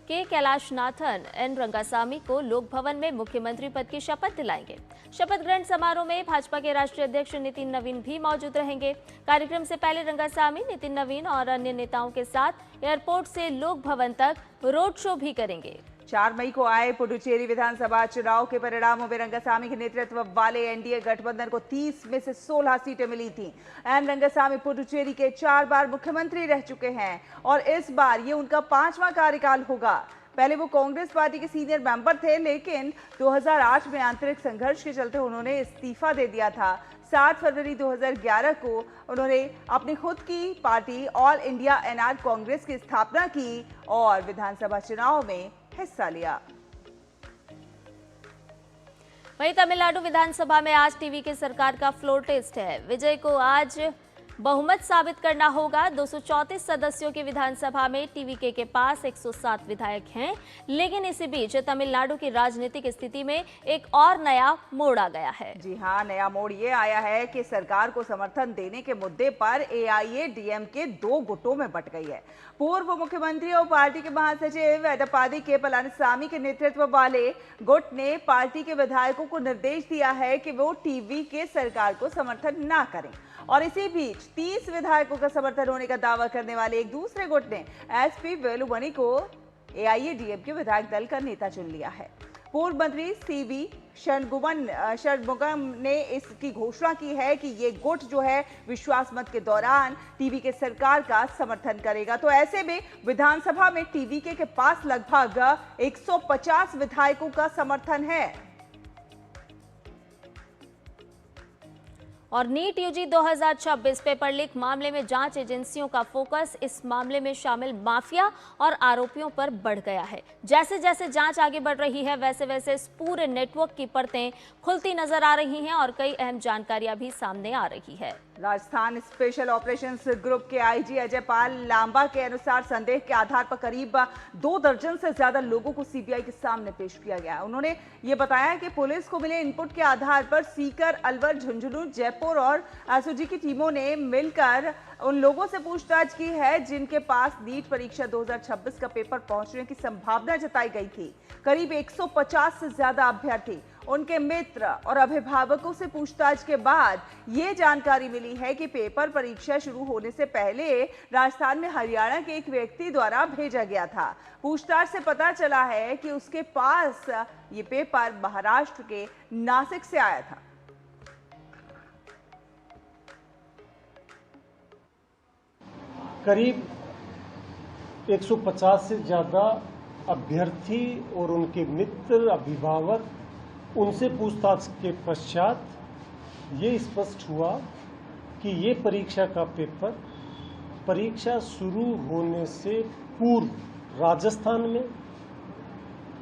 के कैलाशनाथन एन रंगासामी को लोक भवन में मुख्यमंत्री पद की शपथ दिलाएंगे। शपथ ग्रहण समारोह में भाजपा के राष्ट्रीय अध्यक्ष नितिन नवीन भी मौजूद रहेंगे। कार्यक्रम से पहले रंगासामी नितिन नवीन और अन्य नेताओं के साथ एयरपोर्ट से लोक भवन तक रोड शो भी करेंगे। 4 मई को आए पुडुचेरी विधानसभा चुनाव के परिणामों में रंगासामी के नेतृत्व वाले एनडीए गठबंधन को 30 में से 16 सीटें मिली थीं। एन रंगासामी पुडुचेरी के 4 बार मुख्यमंत्री रह चुके हैं और इस बार ये उनका 5वां कार्यकाल होगा। पहले वो कांग्रेस पार्टी के सीनियर मेंबर थे, लेकिन 2008 में आंतरिक संघर्ष के चलते उन्होंने इस्तीफा दे दिया था। 7 फरवरी 2011 को उन्होंने अपनी खुद की party All India NR Congress की स्थापना की और विधानसभा चुनाव में हिस्सा लिया। वहीं तमिलनाडु विधानसभा में आज टीवी की सरकार का फ्लोर टेस्ट है। विजय को आज बहुमत साबित करना होगा। 234 सदस्यों की विधानसभा में टीवीके के पास 107 विधायक हैं, लेकिन इसी बीच तमिलनाडु की राजनीतिक स्थिति में एक और नया मोड़ आ गया है। जी हां, नया मोड़ ये आया है कि सरकार को समर्थन देने के मुद्दे पर एआईएडीएमके 2 गुटों में बंट गई है। पूर्व मुख्यमंत्री और पार्टी के महासचिव एडप्पाडी के पलानीसामी के नेतृत्व वाले गुट ने पार्टी के विधायकों को निर्देश दिया है कि वो टीवीके सरकार को समर्थन ना करें। और इसी बीच 30 विधायकों का समर्थन होने का दावा करने वाले एक दूसरे गुट ने एसपी वेलुमणि को एआईएडीएमके विधायक दल का नेता चुन लिया है। पूर्व मंत्री सीवी षणमुगम ने इसकी घोषणा की है कि ये गुट जो है विश्वास मत के दौरान टीवीके सरकार का समर्थन करेगा। तो ऐसे में विधानसभा में टीवीके के पास लगभग 150 विधायकों का समर्थन है। और नीट यूजी 2026 पेपर लीक मामले में जांच एजेंसियों का फोकस इस मामले में शामिल माफिया और आरोपियों पर बढ़ गया है। जैसे जैसे जांच आगे बढ़ रही है, वैसे वैसे इस पूरे नेटवर्क की परतें खुलती नजर आ रही हैं और कई अहम जानकारियां भी सामने आ रही है। राजस्थान स्पेशल ऑपरेशंस ग्रुप के आईजी अजय पाल लांबा के अनुसार संदेह के आधार पर करीब 2 दर्जन से ज्यादा लोगों को सीबीआई के सामने पेश किया गया। उन्होंने ये बताया कि पुलिस को मिले इनपुट के आधार पर सीकर, अलवर, झुंझुनू, जयपुर और एसओजी की टीमों ने मिलकर उन लोगों से पूछताछ की है जिनके पास नीट परीक्षा 2026 का पेपर पहुंचने की संभावना जताई गई थी। करीब 150 से ज्यादा अभ्यर्थी, उनके मित्र और अभिभावकों से पूछताछ के बाद ये जानकारी मिली है कि पेपर परीक्षा शुरू होने से पहले राजस्थान में हरियाणा के एक व्यक्ति द्वारा भेजा गया था। पूछताछ से पता चला है कि उसके पास ये पेपर महाराष्ट्र के नासिक से आया था। करीब 150 से ज़्यादा अभ्यर्थी और उनके मित्र, अभिभावक, उनसे पूछताछ के पश्चात ये स्पष्ट हुआ कि ये परीक्षा का पेपर परीक्षा शुरू होने से पूर्व राजस्थान में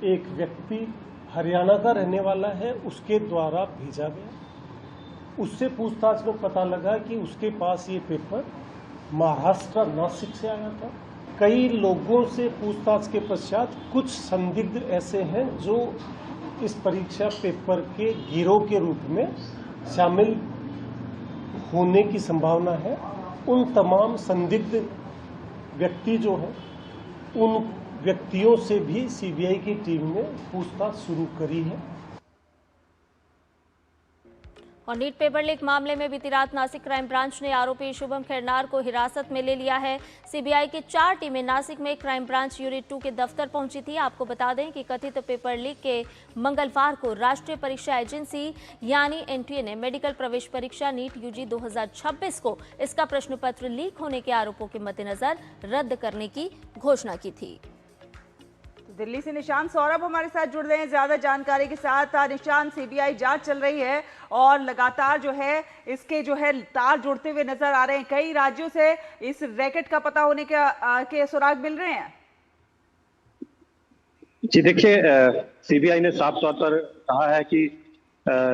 एक व्यक्ति हरियाणा का रहने वाला है, उसके द्वारा भेजा गया। उससे पूछताछ में पता लगा कि उसके पास ये पेपर महाराष्ट्र नासिक से आया था। कई लोगों से पूछताछ के पश्चात कुछ संदिग्ध ऐसे हैं जो इस परीक्षा पेपर के गिरोह के रूप में शामिल होने की संभावना है। उन तमाम संदिग्ध व्यक्ति जो हैं, उन व्यक्तियों से भी सीबीआई की टीम ने पूछताछ शुरू करी है। और नीट पेपर लीक मामले में बीती रात नासिक क्राइम ब्रांच ने आरोपी शुभम खैरनार को हिरासत में ले लिया है। सीबीआई की 4 टीमें नासिक में क्राइम ब्रांच यूनिट 2 के दफ्तर पहुंची थी। आपको बता दें कि कथित पेपर लीक के मंगलवार को राष्ट्रीय परीक्षा एजेंसी यानी एनटीए ने मेडिकल प्रवेश परीक्षा नीट यूजी 2026 को इसका प्रश्न पत्र लीक होने के आरोपों के मद्देनजर रद्द करने की घोषणा की थी। दिल्ली से निशान सौरभ हमारे साथ जुड़ रहे हैं ज्यादा जानकारी के साथ। निशान, सीबीआई जांच चल रही है और लगातार जो है इसके जो है तार जुड़ते हुए नजर आ रहे हैं। कई राज्यों से इस रैकेट का पता होने के सुराग मिल रहे हैं। जी देखिए, सीबीआई ने साफ तौर पर कहा है कि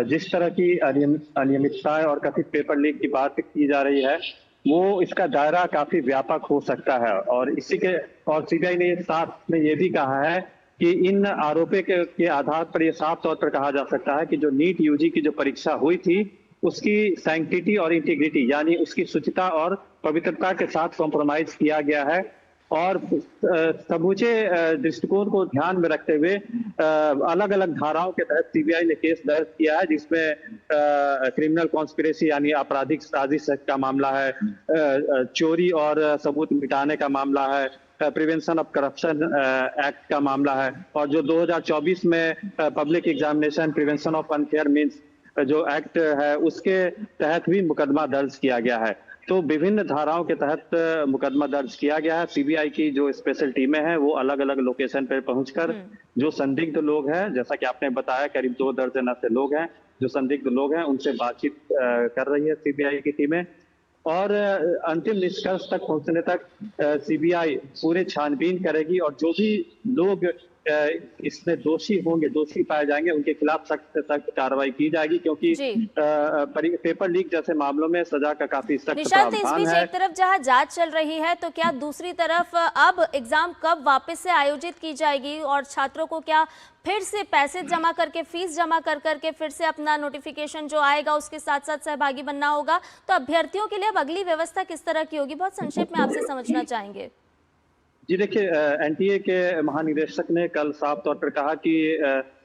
जिस तरह की अनियमितताएं और कथित पेपर लीक की बात की जा रही है, वो इसका दायरा काफी व्यापक हो सकता है। और इसी के और सीबीआई ने साथ में ये भी कहा है कि इन आरोपों के आधार पर ये साफ तौर पर कहा जा सकता है कि जो नीट यूजी की जो परीक्षा हुई थी उसकी सैंक्टिटी और इंटीग्रिटी यानी उसकी शुचिता और पवित्रता के साथ कॉम्प्रोमाइज किया गया है। और समूचे दृष्टिकोण को ध्यान में रखते हुए अलग अलग धाराओं के तहत सीबीआई ने केस दर्ज किया है, जिसमें क्रिमिनल कॉन्स्पिरेसी यानी आपराधिक साजिश का मामला है, चोरी और सबूत मिटाने का मामला है, प्रिवेंशन ऑफ करप्शन एक्ट का मामला है, और जो 2024 में public examination prevention of unfair means जो एक्ट है उसके तहत भी मुकदमा दर्ज किया गया है। तो विभिन्न धाराओं के तहत मुकदमा दर्ज किया गया है। सीबीआई की जो स्पेशल टीमें हैं वो अलग अलग लोकेशन पर पहुंचकर जो संदिग्ध लोग हैं, जैसा कि आपने बताया करीब 2 दर्जन ऐसे लोग हैं जो संदिग्ध लोग हैं, उनसे बातचीत कर रही है सीबीआई की टीमें। और अंतिम निष्कर्ष तक पहुंचने तक सीबीआई पूरे छानबीन करेगी और जो भी लोग इसमें दोषी होंगे, दोषी पाए जाएंगे, उनके खिलाफ सख्त कार्रवाई की जाएगी, क्योंकि पेपर लीक जैसे मामलों में सजा का काफी सख्त प्रावधान है। एक तरफ जहां जांच चल रही है तो क्या दूसरी तरफ अब एग्जाम कब वापस से आयोजित की जाएगी और छात्रों को क्या फिर से पैसे जमा करके, फीस जमा कर करके फिर से अपना नोटिफिकेशन जो आएगा उसके साथ साथ सहभागी बनना होगा? तो अभ्यर्थियों के लिए अब अगली व्यवस्था किस तरह की होगी, बहुत संक्षेप में आपसे समझना चाहेंगे। जी देखिए, एनटीए के महानिदेशक ने कल साफ तौर पर कहा कि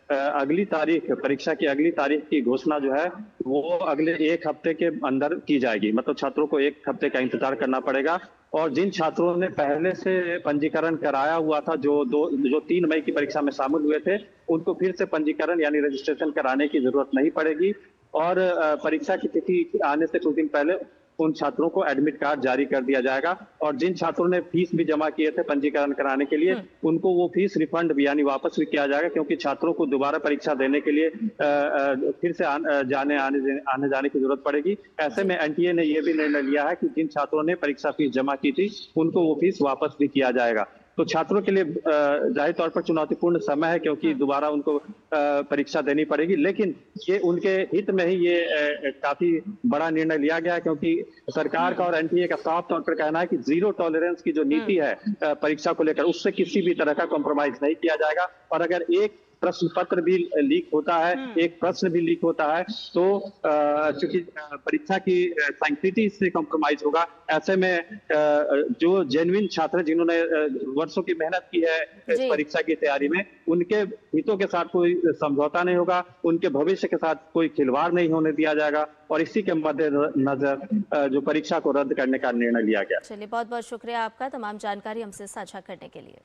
अगली तारीख, परीक्षा की अगली तारीख की घोषणा जो है वो अगले 1 हफ्ते के अंदर की जाएगी। मतलब छात्रों को 1 हफ्ते का इंतजार करना पड़ेगा। और जिन छात्रों ने पहले से पंजीकरण कराया हुआ था, जो 3 मई की परीक्षा में शामिल हुए थे, उनको फिर से पंजीकरण यानी रजिस्ट्रेशन कराने की जरूरत नहीं पड़ेगी। और परीक्षा की तिथि आने से कुछ दिन पहले उन छात्रों को एडमिट कार्ड जारी कर दिया जाएगा। और जिन छात्रों ने फीस भी जमा किए थे पंजीकरण कराने के लिए, उनको वो फीस रिफंड भी यानी वापस भी किया जाएगा, क्योंकि छात्रों को दोबारा परीक्षा देने के लिए फिर से आने जाने की जरूरत पड़ेगी। ऐसे में एनटीए ने यह भी निर्णय लिया है कि जिन छात्रों ने परीक्षा फीस जमा की थी उनको वो फीस वापस भी किया जाएगा। तो छात्रों के लिए जाहिर तौर पर चुनौतीपूर्ण समय है, क्योंकि दोबारा उनको परीक्षा देनी पड़ेगी, लेकिन ये उनके हित में ही ये काफी बड़ा निर्णय लिया गया है, क्योंकि सरकार का और एनटीए का साफ तौर पर कहना है कि 0 टॉलरेंस की जो नीति है परीक्षा को लेकर, उससे किसी भी तरह का कॉम्प्रोमाइज नहीं किया जाएगा। और अगर एक प्रश्न पत्र भी लीक होता है, एक प्रश्न भी लीक होता है, तो चूंकि परीक्षा की सैंक्टिटी से कॉम्प्रोमाइज होगा, ऐसे में जो जेन्युइन छात्र जिन्होंने वर्षों की मेहनत की है इस परीक्षा की तैयारी में, उनके हितों के साथ कोई समझौता नहीं होगा, उनके भविष्य के साथ कोई खिलवाड़ नहीं होने दिया जाएगा। और इसी के मद्देनजर जो परीक्षा को रद्द करने का निर्णय लिया गया। चलिए, बहुत बहुत शुक्रिया आपका तमाम जानकारी हमसे साझा करने के लिए।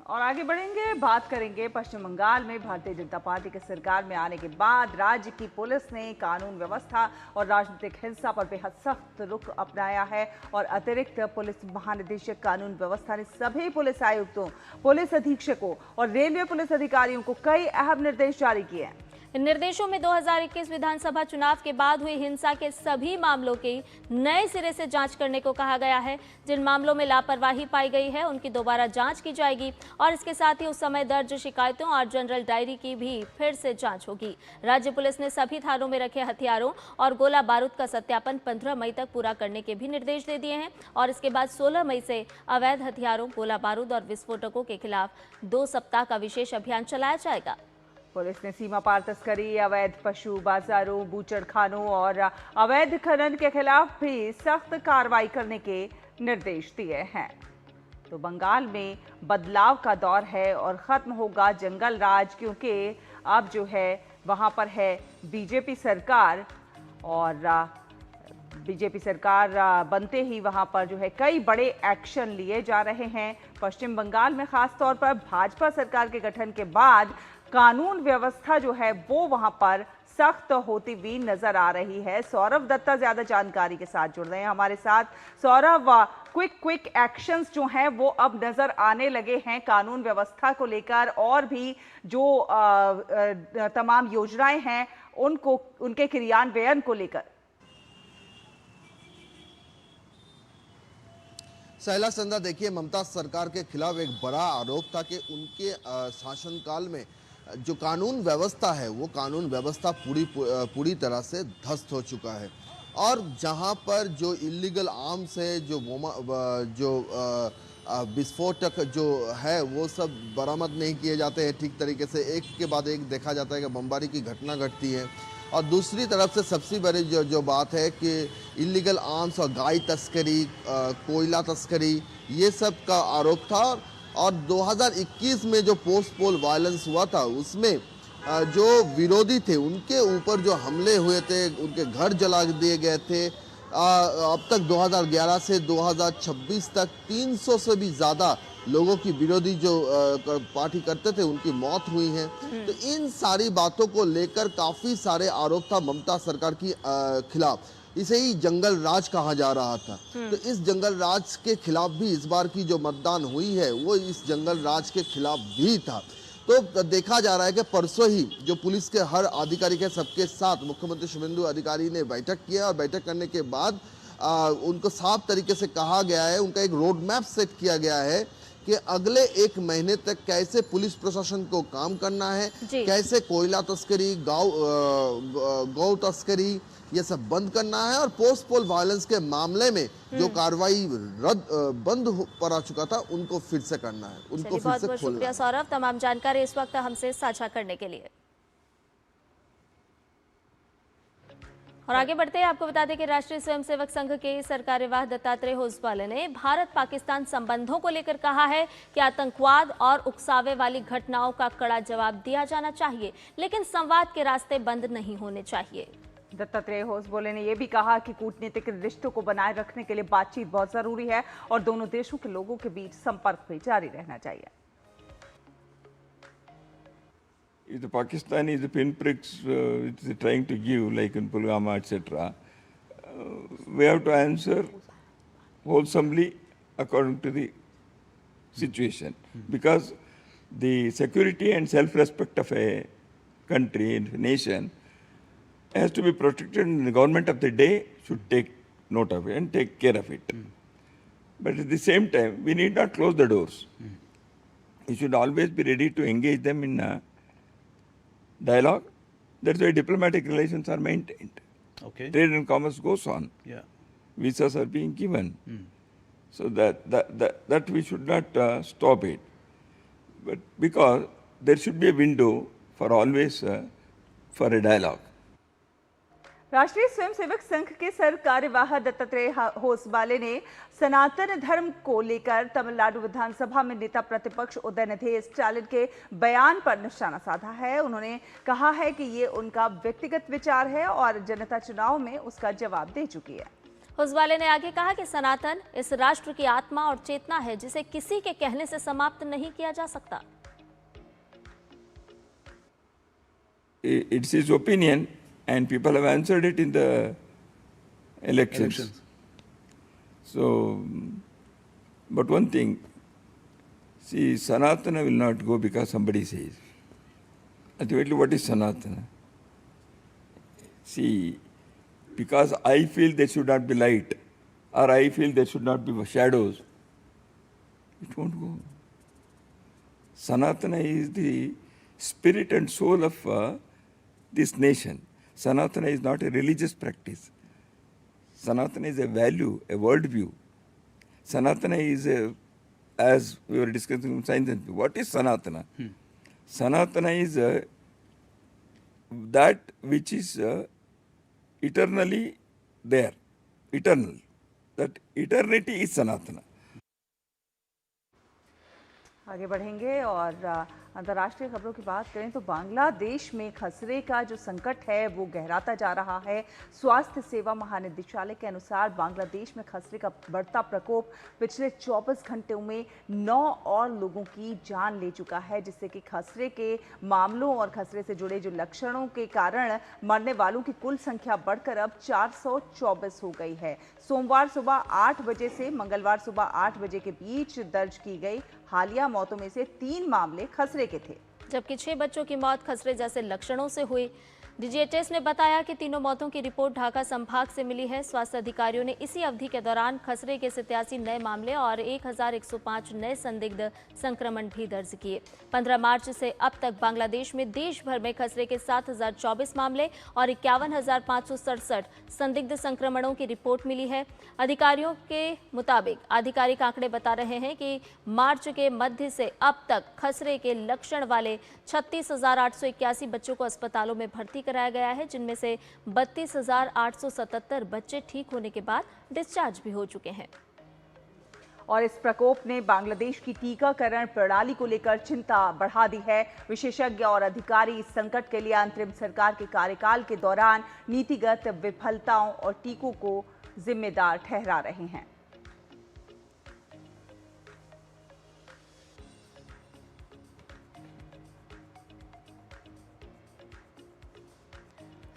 और आगे बढ़ेंगे, बात करेंगे पश्चिम बंगाल में भारतीय जनता पार्टी के सरकार में आने के बाद राज्य की पुलिस ने कानून व्यवस्था और राजनीतिक हिंसा पर बेहद सख्त रुख अपनाया है। और अतिरिक्त पुलिस महानिदेशक कानून व्यवस्था ने सभी पुलिस आयुक्तों, पुलिस अधीक्षकों और रेलवे पुलिस अधिकारियों को कई अहम निर्देश जारी किए हैं। इन निर्देशों में 2021 विधानसभा चुनाव के बाद हुई हिंसा के सभी मामलों की नए सिरे से जांच करने को कहा गया है। जिन मामलों में लापरवाही पाई गई है उनकी दोबारा जांच की जाएगी और इसके साथ ही उस समय दर्ज शिकायतों और जनरल डायरी की भी फिर से जांच होगी। राज्य पुलिस ने सभी थानों में रखे हथियारों और गोला बारूद का सत्यापन 15 मई तक पूरा करने के भी निर्देश दे दिए हैं और इसके बाद 16 मई से अवैध हथियारों, गोला बारूद और विस्फोटकों के खिलाफ 2 सप्ताह का विशेष अभियान चलाया जाएगा। पुलिस ने सीमा पार तस्करी, अवैध पशु बाजारों, बूचड़खानों और अवैध खनन के खिलाफ भी सख्त कार्रवाई करने के निर्देश दिए हैं। तो बंगाल में बदलाव का दौर है और खत्म होगा जंगल राज, क्योंकि अब जो है वहां पर है बीजेपी सरकार और बीजेपी सरकार बनते ही वहां पर जो है कई बड़े एक्शन लिए जा रहे हैं। पश्चिम बंगाल में खास तौर पर भाजपा सरकार के गठन के बाद कानून व्यवस्था जो है वो वहां पर सख्त होती हुई नजर आ रही है। सौरभ दत्ता ज्यादा जानकारी के साथ जुड़ रहे हैं हमारे साथ। सौरभ, क्विक एक्शंस जो हैं वो अब नजर आने लगे हैं कानून व्यवस्था को लेकर और भी जो तमाम योजनाएं हैं उनको, उनके क्रियान्वयन को लेकर। शैला संध्या, देखिए, ममता सरकार के खिलाफ एक बड़ा आरोप था कि उनके शासनकाल में जो कानून व्यवस्था है वो कानून व्यवस्था पूरी तरह से ध्वस्त हो चुका है और जहां पर जो इलीगल आर्म्स है, जो विस्फोटक जो है वो सब बरामद नहीं किए जाते हैं ठीक तरीके से। एक के बाद एक देखा जाता है कि बमबारी की घटना घटती है और दूसरी तरफ से सबसे बड़ी जो बात है कि इलीगल आर्म्स और गाय तस्करी, कोयला तस्करी, ये सब का आरोप था। और 2021 में जो पोस्ट पोल वायलेंस हुआ था उसमें जो विरोधी थे उनके ऊपर जो हमले हुए थे, उनके घर जला दिए गए थे। अब तक 2011 से 2026 तक 300 से भी ज़्यादा लोगों की विरोधी जो पार्टी करते थे उनकी मौत हुई है। तो इन सारी बातों को लेकर काफ़ी सारे आरोप था ममता सरकार की खिलाफ। इसे ही जंगल राज कहा जा रहा था। तो इस जंगल राज के खिलाफ भी इस बार की जो मतदान हुई है वो इस जंगल राज के खिलाफ भी था। तो देखा जा रहा है कि परसों ही जो पुलिस के हर अधिकारी के सबके साथ मुख्यमंत्री शुभेंदु अधिकारी ने बैठक किया और बैठक करने के बाद उनको साफ तरीके से कहा गया है, उनका एक रोड मैप सेट किया गया है कि अगले 1 महीने तक कैसे पुलिस प्रशासन को काम करना है, कैसे कोयला तस्करी, गौ तस्करी ये सब बंद करना है और पोस्ट पोल वायलेंस के मामले में जो कार्रवाई बंद पड़ा चुका था उनको फिर से करना है, उनको फिर से खोलना है। शुक्रिया सौरभ, तमाम जानकारी इस वक्त हमसे साझा करने के लिए। और आगे बढ़ते हैं, आपको बता दें कि राष्ट्रीय स्वयंसेवक संघ के सरकार्यवाह दत्तात्रेय होसबाले ने भारत पाकिस्तान संबंधों को लेकर कहा है कि आतंकवाद और उकसावे वाली घटनाओं का कड़ा जवाब दिया जाना चाहिए, लेकिन संवाद के रास्ते बंद नहीं होने चाहिए। दत्तात्रेय होसबाले ने यह भी कहा कि कूटनीतिक रिश्तों को बनाए रखने के लिए बातचीत बहुत जरूरी है और दोनों देशों के लोगों के बीच संपर्क भी जारी रहना चाहिए। If the Pakistani is the pinpricks it's trying to give, like in Pulwama, etc., we have to answer wholesomely according to the situation, because the security and self-respect of a country and nation has to be protected, and the government of the day should take note of it and take care of it. But at the same time, we need not close the doors. We should always be ready to engage them in dialogue. That's why diplomatic relations are maintained. Okay. Trade and commerce goes on. Yeah. Visas are being given. So that we should not stop it. But because there should be a window for always for a dialogue. राष्ट्रीय स्वयंसेवक संघ के सरकार्यवाह दत्तात्रेय होसबाले ने सनातन धर्म को लेकर तमिलनाडु विधानसभा में नेता प्रतिपक्ष उदयनिधि स्टालिन के बयान पर निशाना साधा है। उन्होंने कहा है कि ये उनका व्यक्तिगत विचार है और जनता चुनाव में उसका जवाब दे चुकी है। होसबाले ने आगे कहा कि सनातन इस राष्ट्र की आत्मा और चेतना है जिसे किसी के कहने से समाप्त नहीं किया जा सकता। It's his opinion. And people have answered it in the elections. So, but one thing, see, Sanatana will not go because somebody says. Ultimately, what is Sanatana? See, because I feel there should not be light, or I feel there should not be shadows, it won't go. Sanatana is the spirit and soul of this nation. Sanatana is not a religious practice. Sanatana is a value, a worldview. Sanatana is a, as we were discussing in science and what is Sanatana? Sanatana is that which is eternally there, eternal. That eternity is Sanatana. आगे बढ़ेंगे और अंतर्राष्ट्रीय खबरों की बात करें तो बांग्लादेश में खसरे का जो संकट है वो गहराता जा रहा है। स्वास्थ्य सेवा महानिदेशालय के अनुसार बांग्लादेश में खसरे का बढ़ता प्रकोप पिछले 24 घंटों में 9 और लोगों की जान ले चुका है, जिससे कि खसरे के मामलों और खसरे से जुड़े जो लक्षणों के कारण मरने वालों की कुल संख्या बढ़कर अब 424 हो गई है। सोमवार सुबह 8 बजे से मंगलवार सुबह 8 बजे के बीच दर्ज की गई हालिया मौतों में से 3 मामले खसरे के थे, जबकि 6 बच्चों की मौत खसरे जैसे लक्षणों से हुई। डीजीएचएस ने बताया कि तीनों मौतों की रिपोर्ट ढाका संभाग से मिली है। स्वास्थ्य अधिकारियों ने इसी अवधि के दौरान खसरे के 87 नए मामले और 1105 नए संदिग्ध संक्रमण भी दर्ज किए। 15 मार्च से अब तक बांग्लादेश में देश भर में खसरे के 7024 मामले और 51,567 संदिग्ध संक्रमणों की रिपोर्ट मिली है। अधिकारियों के मुताबिक आधिकारिक आंकड़े बता रहे हैं कि मार्च के मध्य से अब तक खसरे के लक्षण वाले 36,881 बच्चों को अस्पतालों में भर्ती कराया गया है, जिनमें से 32,877 बच्चे ठीक होने के बाद डिस्चार्ज भी हो चुके हैं। और इस प्रकोप ने बांग्लादेश की टीकाकरण प्रणाली को लेकर चिंता बढ़ा दी है। विशेषज्ञ और अधिकारी इस संकट के लिए अंतरिम सरकार के कार्यकाल के दौरान नीतिगत विफलताओं और टीकों को जिम्मेदार ठहरा रहे हैं।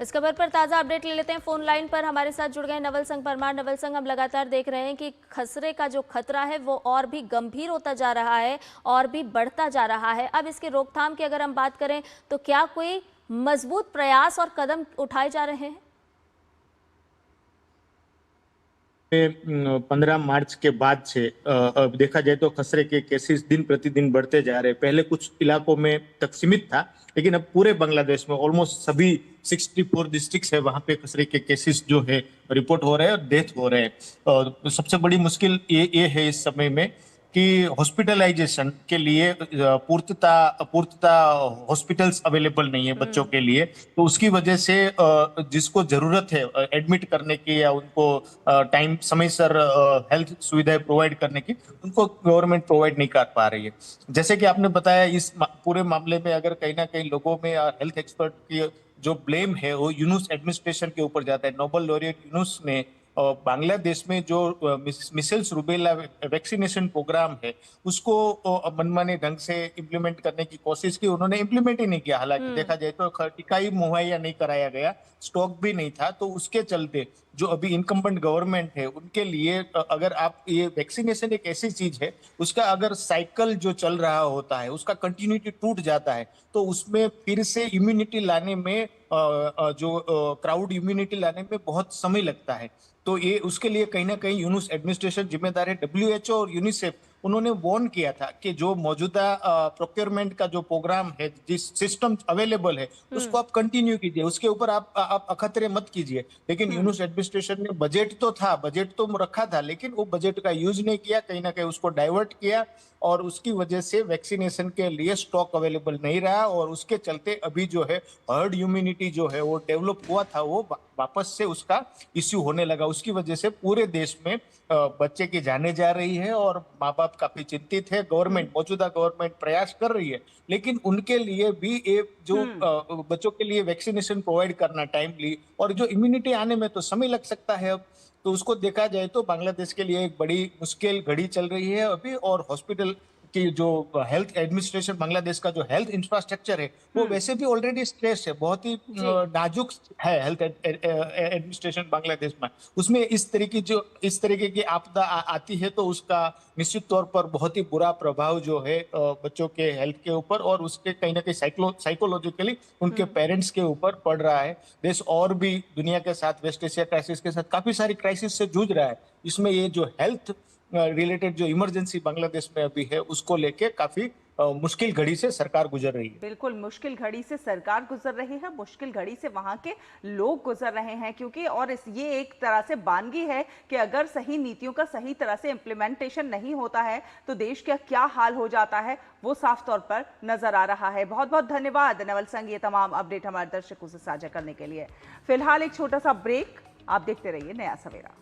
इस खबर पर ताज़ा अपडेट ले लेते हैं। फोन लाइन पर हमारे साथ जुड़ गए नवल संघ परमार। नवल संघ, हम लगातार देख रहे हैं कि खसरे का जो खतरा है वो और भी गंभीर होता जा रहा है और भी बढ़ता जा रहा है। अब इसके रोकथाम की अगर हम बात करें तो क्या कोई मजबूत प्रयास और कदम उठाए जा रहे हैं? 15 मार्च के बाद से देखा जाए तो खसरे के केसेस दिन प्रतिदिन बढ़ते जा रहे हैं। पहले कुछ इलाकों में तक सीमित था, लेकिन अब पूरे बांग्लादेश में ऑलमोस्ट सभी 64 डिस्ट्रिक्ट्स है, वहां पे खसरे के केसेस जो है रिपोर्ट हो रहे हैं और डेथ हो रहे हैं। तो सबसे बड़ी मुश्किल ये है इस समय में कि हॉस्पिटलाइजेशन के लिए पूर्णता हॉस्पिटल्स अवेलेबल नहीं है बच्चों के लिए। तो उसकी वजह से जिसको जरूरत है एडमिट करने की या उनको टाइम समय सर हेल्थ सुविधाएं प्रोवाइड करने की, उनको गवर्नमेंट प्रोवाइड नहीं कर पा रही है। जैसे कि आपने बताया, इस पूरे मामले में अगर कहीं ना कहीं लोगों में हेल्थ एक्सपर्ट की जो ब्लेम है वो यूनुस एडमिनिस्ट्रेशन के ऊपर जाता है। नोबेल लॉरिएट यूनुस ने बांग्लादेश में जो मिसेल्स रूबेला वैक्सीनेशन प्रोग्राम है उसको मनमाने ढंग से इम्प्लीमेंट करने की कोशिश की, उन्होंने इम्प्लीमेंट ही नहीं किया। हालांकि देखा जाए तो टीका ही मुहैया नहीं कराया गया, स्टॉक भी नहीं था। तो उसके चलते जो अभी इनकम्बेंट गवर्नमेंट है उनके लिए अगर आप ये वैक्सीनेशन एक ऐसी चीज है, उसका अगर साइकिल जो चल रहा होता है उसका कंटिन्यूटी टूट जाता है तो उसमें फिर से इम्यूनिटी लाने में जो क्राउड इम्यूनिटी लाने में बहुत समय लगता है। तो ये उसके लिए कहीं ना कहीं यूनुस एडमिनिस्ट्रेशन जिम्मेदार है। WHO और यूनिसेफ उन्होंने वार्न किया था कि जो मौजूदा प्रोक्योरमेंट का जो प्रोग्राम है, जिस सिस्टम अवेलेबल है उसको आप कंटिन्यू कीजिए, उसके ऊपर आप अखतरे मत कीजिए। लेकिन यूनुस एडमिनिस्ट्रेशन ने बजट तो रखा था, लेकिन वो बजट का यूज नहीं किया, कहीं ना कहीं उसको डाइवर्ट किया और उसकी वजह से वैक्सीनेशन के लिए स्टॉक अवेलेबल नहीं रहा और उसके चलते अभी जो है हर्ड इम्यूनिटी जो है वो डेवलप हुआ था, वो वापस से उसका इश्यू होने लगा। उसकी वजह से पूरे देश में बच्चे की जाने जा रही है और माँ बाप काफी चिंतित है। मौजूदा गवर्नमेंट प्रयास कर रही है, लेकिन उनके लिए भी जो बच्चों के लिए वैक्सीनेशन प्रोवाइड करना टाइमली और जो इम्यूनिटी आने में तो समय लग सकता है अब, तो उसको देखा जाए तो बांग्लादेश के लिए एक बड़ी मुश्किल घड़ी चल रही है अभी। और हॉस्पिटल कि जो हेल्थ एडमिनिस्ट्रेशन बांग्लादेश का जो हेल्थ इंफ्रास्ट्रक्चर है वो वैसे भी ऑलरेडी स्ट्रेस है, बहुत ही नाजुक है हेल्थ एडमिनिस्ट्रेशन बांग्लादेश में। उसमें इस तरीके की आपदा आती है तो उसका निश्चित तौर पर बहुत ही बुरा प्रभाव जो है बच्चों के हेल्थ के ऊपर और उसके कहीं ना कहीं साइकोलॉजिकली उनके पेरेंट्स के ऊपर पड़ रहा है। देश और भी दुनिया के साथ, वेस्ट एशिया क्राइसिस के साथ काफी सारी क्राइसिस से जूझ रहा है। इसमें ये जो हेल्थ रिलेटेड जो इमरजेंसी बांग्लादेश में अभी है उसको लेके काफी मुश्किल घड़ी से सरकार गुजर रही है। बिल्कुल मुश्किल घड़ी से सरकार गुजर रही है, मुश्किल घड़ी से वहां के लोग गुजर रहे हैं, क्योंकि और ये एक तरह से बानगी है कि अगर सही नीतियों का सही तरह से इम्प्लीमेंटेशन नहीं होता है तो देश का क्या हाल हो जाता है वो साफ तौर पर नजर आ रहा है। बहुत बहुत धन्यवाद नवल संघ ये तमाम अपडेट हमारे दर्शकों से साझा करने के लिए। फिलहाल एक छोटा सा ब्रेक, आप देखते रहिए नया सवेरा।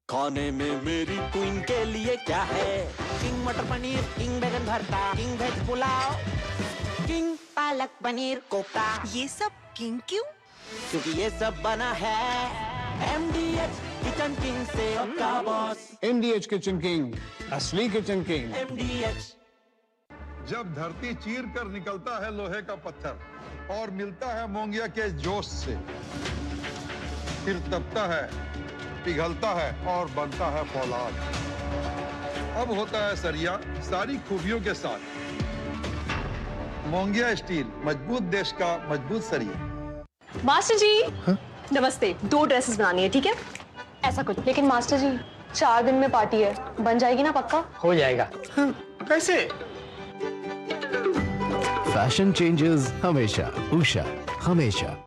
खाने में मेरी क्वीन के लिए क्या है? किंग मटर पनीर, किंग बैगन भरता, king veg pulao, king palak paneer kofta. ये सब किंग क्यों? क्योंकि ये सब बना है MDH किचन किंग से आपका बॉस। MDH किचन किंग, असली किचन किंग। MDH। जब धरती चीर कर निकलता है लोहे का पत्थर और मिलता है मोंगिया के जोश से, फिर तपता है, पिघलता है और बनता है फौलाद। अब होता है सरिया सारी खूबियों के साथ। मोंगिया स्टील, मजबूत देश का मजबूत सरिया। मास्टर जी नमस्ते, 2 ड्रेसेस बनानी है, ठीक है? ऐसा कुछ। लेकिन मास्टर जी 4 दिन में पार्टी है, बन जाएगी ना पक्का? हो जाएगा। कैसे? फैशन चेंजेस हमेशा, उषा हमेशा।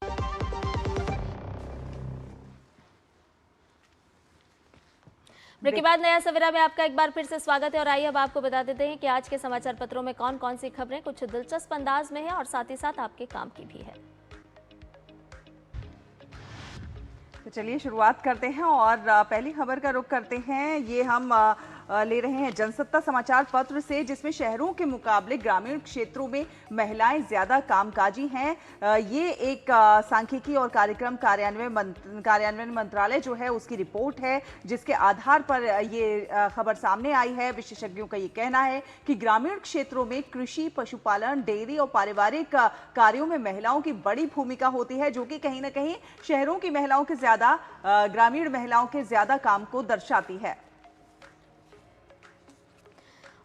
ब्रेक के बाद नया सवेरा में आपका एक बार फिर से स्वागत है और आइए अब आपको बता देते हैं कि आज के समाचार पत्रों में कौन कौन सी खबरें कुछ दिलचस्प अंदाज में है और साथ ही साथ आपके काम की भी है। तो चलिए शुरुआत करते हैं और पहली खबर का रुख करते हैं। ये हम ले रहे हैं जनसत्ता समाचार पत्र से, जिसमें शहरों के मुकाबले ग्रामीण क्षेत्रों में महिलाएं ज्यादा कामकाजी हैं। ये एक सांख्यिकी और कार्यक्रम कार्यान्वयन मंत्रालय जो है उसकी रिपोर्ट है, जिसके आधार पर ये खबर सामने आई है। विशेषज्ञों का ये कहना है कि ग्रामीण क्षेत्रों में कृषि, पशुपालन, डेयरी और पारिवारिक कार्यों में महिलाओं की बड़ी भूमिका होती है, जो कि कहीं ना कहीं शहरों की महिलाओं के ज्यादा ग्रामीण महिलाओं के ज्यादा काम को दर्शाती है।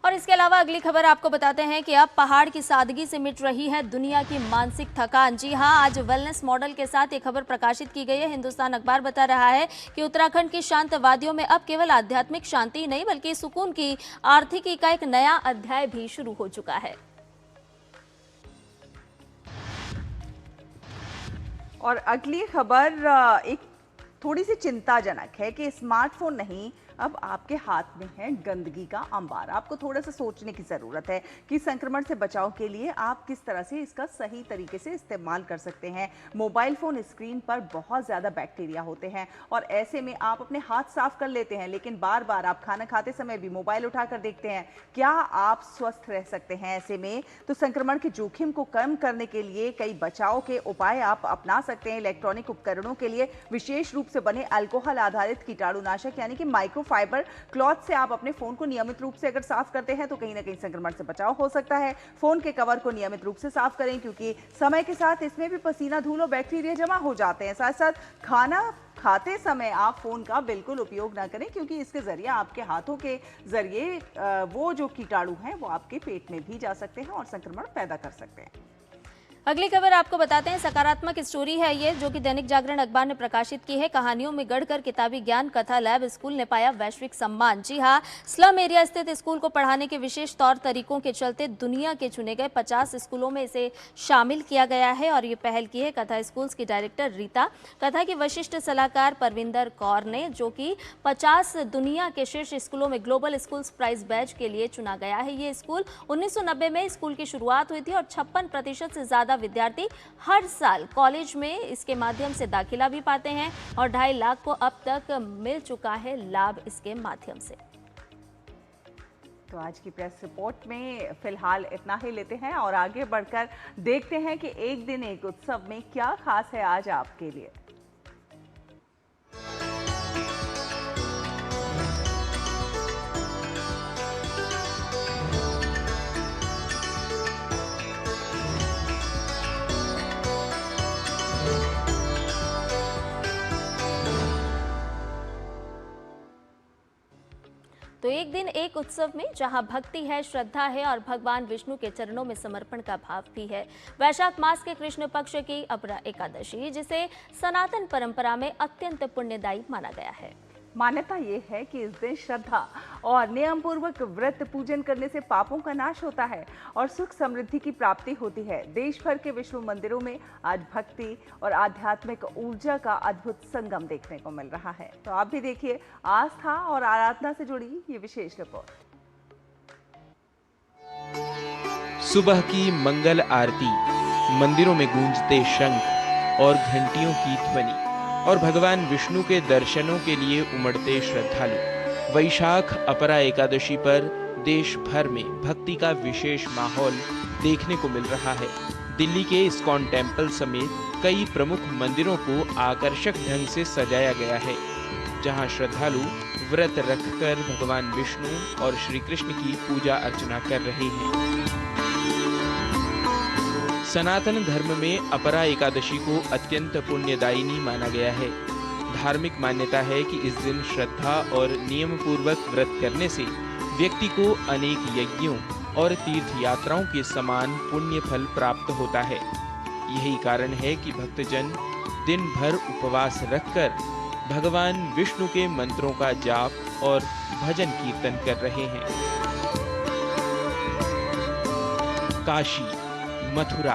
और इसके अलावा अगली खबर आपको बताते हैं कि अब पहाड़ की सादगी से मिट रही है दुनिया की मानसिक थकान। जी हां, आज वेलनेस मॉडल के साथ ये खबर प्रकाशित की गई है। हिंदुस्तान अखबार बता रहा है कि उत्तराखंड की शांत वादियों में अब केवल आध्यात्मिक शांति नहीं बल्कि सुकून की आर्थिकी का एक नया अध्याय भी शुरू हो चुका है। और अगली खबर एक थोड़ी सी चिंताजनक है कि स्मार्टफोन नहीं, अब आपके हाथ में है गंदगी का अंबार। आपको थोड़ा सा सोचने की ज़रूरत है कि संक्रमण से बचाव के लिए आप किस तरह से इसका सही तरीके से इस्तेमाल कर सकते हैं। मोबाइल फ़ोन स्क्रीन पर बहुत ज़्यादा बैक्टीरिया होते हैं और ऐसे में आप अपने हाथ साफ कर लेते हैं, लेकिन बार बार आप खाना खाते समय भी मोबाइल उठाकर देखते हैं। क्या आप स्वस्थ रह सकते हैं ऐसे में? तो संक्रमण के जोखिम को कम करने के लिए कई बचाव के उपाय आप अपना सकते हैं। इलेक्ट्रॉनिक उपकरणों के लिए विशेष रूप से बने अल्कोहल आधारित कीटाणुनाशक यानी कि माइक्रो फाइबर क्लॉथ से आप अपने फोन को नियमित रूप से अगर साफ करते हैं तो कहीं ना कहीं संक्रमण से बचाव हो सकता है। फोन के कवर को नियमित रूप से साफ करें, क्योंकि समय के साथ इसमें भी पसीना, धूल और बैक्टीरिया जमा हो जाते हैं। साथ साथ खाना खाते समय आप फोन का बिल्कुल उपयोग ना करें, क्योंकि इसके जरिए आपके हाथों के जरिए वो जो कीटाणु हैं वो आपके पेट में भी जा सकते हैं और संक्रमण पैदा कर सकते हैं। अगली खबर आपको बताते हैं, सकारात्मक स्टोरी है ये, जो कि दैनिक जागरण अखबार ने प्रकाशित की है। कहानियों में गढ़कर किताबी ज्ञान कथा लैब स्कूल ने पाया वैश्विक सम्मान। जी हां, स्लम एरिया स्थित स्कूल को पढ़ाने के विशेष तौर तरीकों के चलते दुनिया के चुने गए 50 स्कूलों में इसे शामिल किया गया है और ये पहल की है कथा स्कूल्स की डायरेक्टर रीता। कथा की वरिष्ठ सलाहकार परविंदर कौर ने, जो कि 50 दुनिया के शीर्ष स्कूलों में ग्लोबल स्कूल्स प्राइज बैच के लिए चुना गया है। ये स्कूल 1990 में स्कूल की शुरुआत हुई थी और 56% से ज्यादा विद्यार्थी हर साल कॉलेज में इसके माध्यम से दाखिला भी पाते हैं और 2.5 लाख को अब तक मिल चुका है लाभ इसके माध्यम से। तो आज की प्रेस रिपोर्ट में फिलहाल इतना ही लेते हैं और आगे बढ़कर देखते हैं कि एक दिन एक उत्सव में क्या खास है आज आपके लिए। एक दिन एक उत्सव में जहां भक्ति है, श्रद्धा है और भगवान विष्णु के चरणों में समर्पण का भाव भी है। वैशाख मास के कृष्ण पक्ष की अपरा एकादशी, जिसे सनातन परंपरा में अत्यंत पुण्यदायी माना गया है। मान्यता ये है कि इस दिन श्रद्धा और नियम पूर्वक व्रत पूजन करने से पापों का नाश होता है और सुख समृद्धि की प्राप्ति होती है। देश भर के विष्णु मंदिरों में आज भक्ति और आध्यात्मिक ऊर्जा का अद्भुत संगम देखने को मिल रहा है। तो आप भी देखिए आस्था और आराधना से जुड़ी ये विशेष रिपोर्ट। सुबह की मंगल आरती, मंदिरों में गूंजते शंख और घंटियों की ध्वनि और भगवान विष्णु के दर्शनों के लिए उमड़ते श्रद्धालु। वैशाख अपरा एकादशी पर देश भर में भक्ति का विशेष माहौल देखने को मिल रहा है। दिल्ली के इस्कॉन टेम्पल समेत कई प्रमुख मंदिरों को आकर्षक ढंग से सजाया गया है, जहां श्रद्धालु व्रत रखकर भगवान विष्णु और श्री कृष्ण की पूजा अर्चना कर रहे हैं। सनातन धर्म में अपरा एकादशी को अत्यंत पुण्यदायिनी माना गया है। धार्मिक मान्यता है कि इस दिन श्रद्धा और नियम पूर्वक व्रत करने से व्यक्ति को अनेक यज्ञों और तीर्थ यात्राओं के समान पुण्य फल प्राप्त होता है। यही कारण है कि भक्तजन दिन भर उपवास रखकर भगवान विष्णु के मंत्रों का जाप और भजन कीर्तन कर रहे हैं। काशी, मथुरा,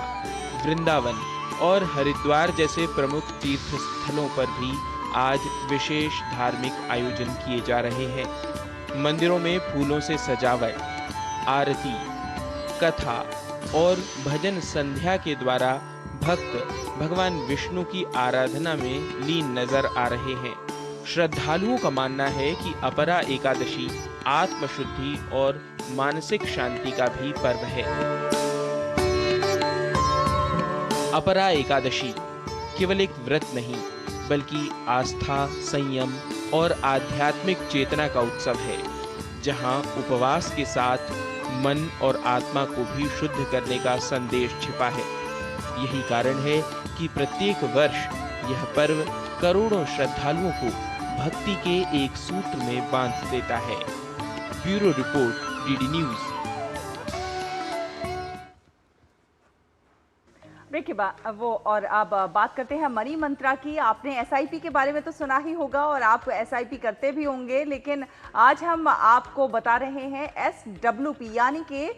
वृंदावन और हरिद्वार जैसे प्रमुख तीर्थ स्थलों पर भी आज विशेष धार्मिक आयोजन किए जा रहे हैं। मंदिरों में फूलों से सजावट, आरती, कथा और भजन संध्या के द्वारा भक्त भगवान विष्णु की आराधना में लीन नजर आ रहे हैं। श्रद्धालुओं का मानना है कि अपरा एकादशी आत्मशुद्धि और मानसिक शांति का भी पर्व है। अपरा एकादशी केवल एक व्रत नहीं, बल्कि आस्था, संयम और आध्यात्मिक चेतना का उत्सव है, जहां उपवास के साथ मन और आत्मा को भी शुद्ध करने का संदेश छिपा है। यही कारण है कि प्रत्येक वर्ष यह पर्व करोड़ों श्रद्धालुओं को भक्ति के एक सूत्र में बांध देता है। Bureau report, DD news. देखिए अब बात करते हैं मनी मंत्रा की। आपने एसआईपी के बारे में तो सुना ही होगा और आप एसआईपी करते भी होंगे, लेकिन आज हम आपको बता रहे हैं एसडब्ल्यूपी यानी कि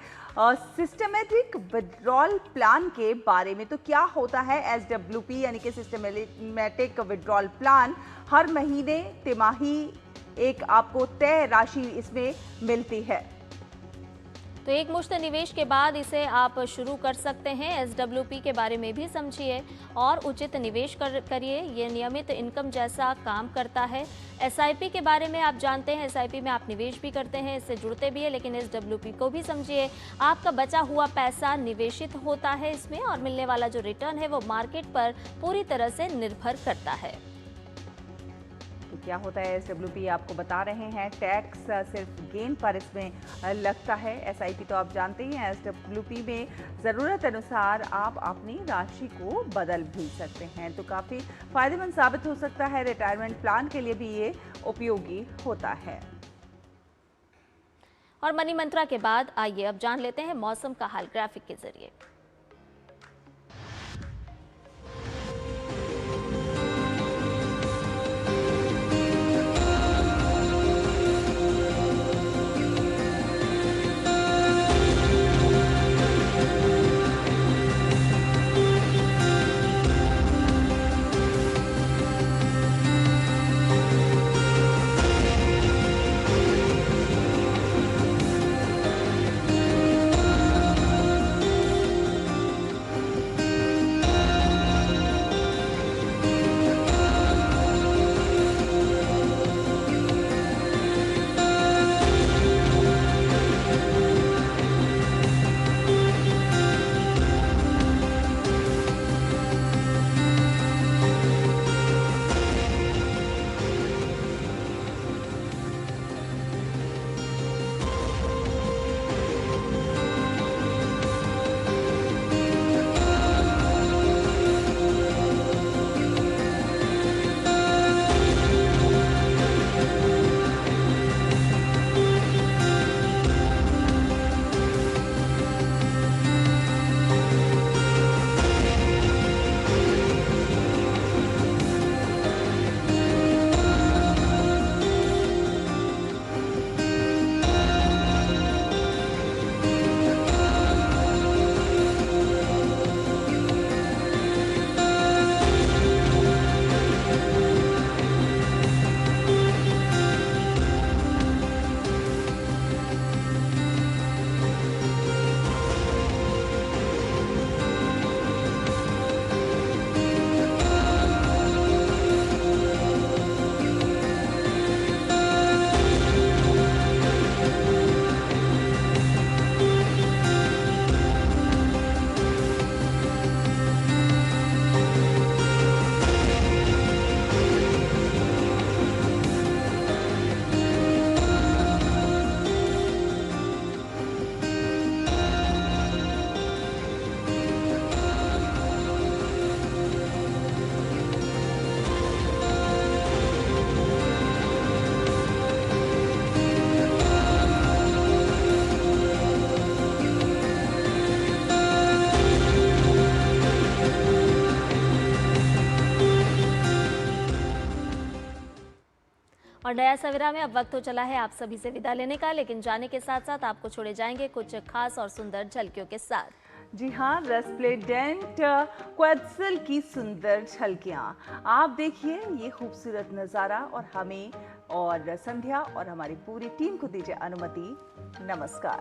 सिस्टमेटिक विड्रॉल प्लान के बारे में। तो क्या होता है एसडब्ल्यूपी यानी कि सिस्टमेटिक विड्रॉल प्लान? हर महीने तिमाही एक आपको तय राशि इसमें मिलती है। तो एक मुश्त निवेश के बाद इसे आप शुरू कर सकते हैं। एसडब्ल्यूपी के बारे में भी समझिए और उचित निवेश करिए। ये नियमित इनकम जैसा काम करता है। एसआईपी के बारे में आप जानते हैं, एसआईपी में आप निवेश भी करते हैं, इससे जुड़ते भी हैं, लेकिन एसडब्ल्यूपी को भी समझिए। आपका बचा हुआ पैसा निवेशित होता है इसमें और मिलने वाला जो रिटर्न है वो मार्केट पर पूरी तरह से निर्भर करता है। तो क्या होता है एसडब्ल्यूपी आपको बता रहे हैं। टैक्स सिर्फ गेन पर इसमें लगता है। एसआईपी तो आप जानते ही हैं। एसडब्ल्यूपी में ज़रूरत अनुसार आप अपनी राशि को बदल भी सकते हैं, तो काफ़ी फायदेमंद साबित हो सकता है। रिटायरमेंट प्लान के लिए भी ये उपयोगी होता है। और मनी मंत्रा के बाद आइए अब जान लेते हैं मौसम का हाल ग्राफिक के जरिए। और नया सवेरा में अब वक्त हो चला है आप सभी से विदा लेने का, लेकिन जाने के साथ साथ आपको छोड़े जाएंगे कुछ खास और सुंदर झलकियों के साथ। जी हाँ, रेस्प्लेडेंट क्वेट्ज़ल की सुंदर झलकियाँ आप देखिए ये खूबसूरत नज़ारा, और हमें और संध्या और हमारी पूरी टीम को दीजिए अनुमति। नमस्कार।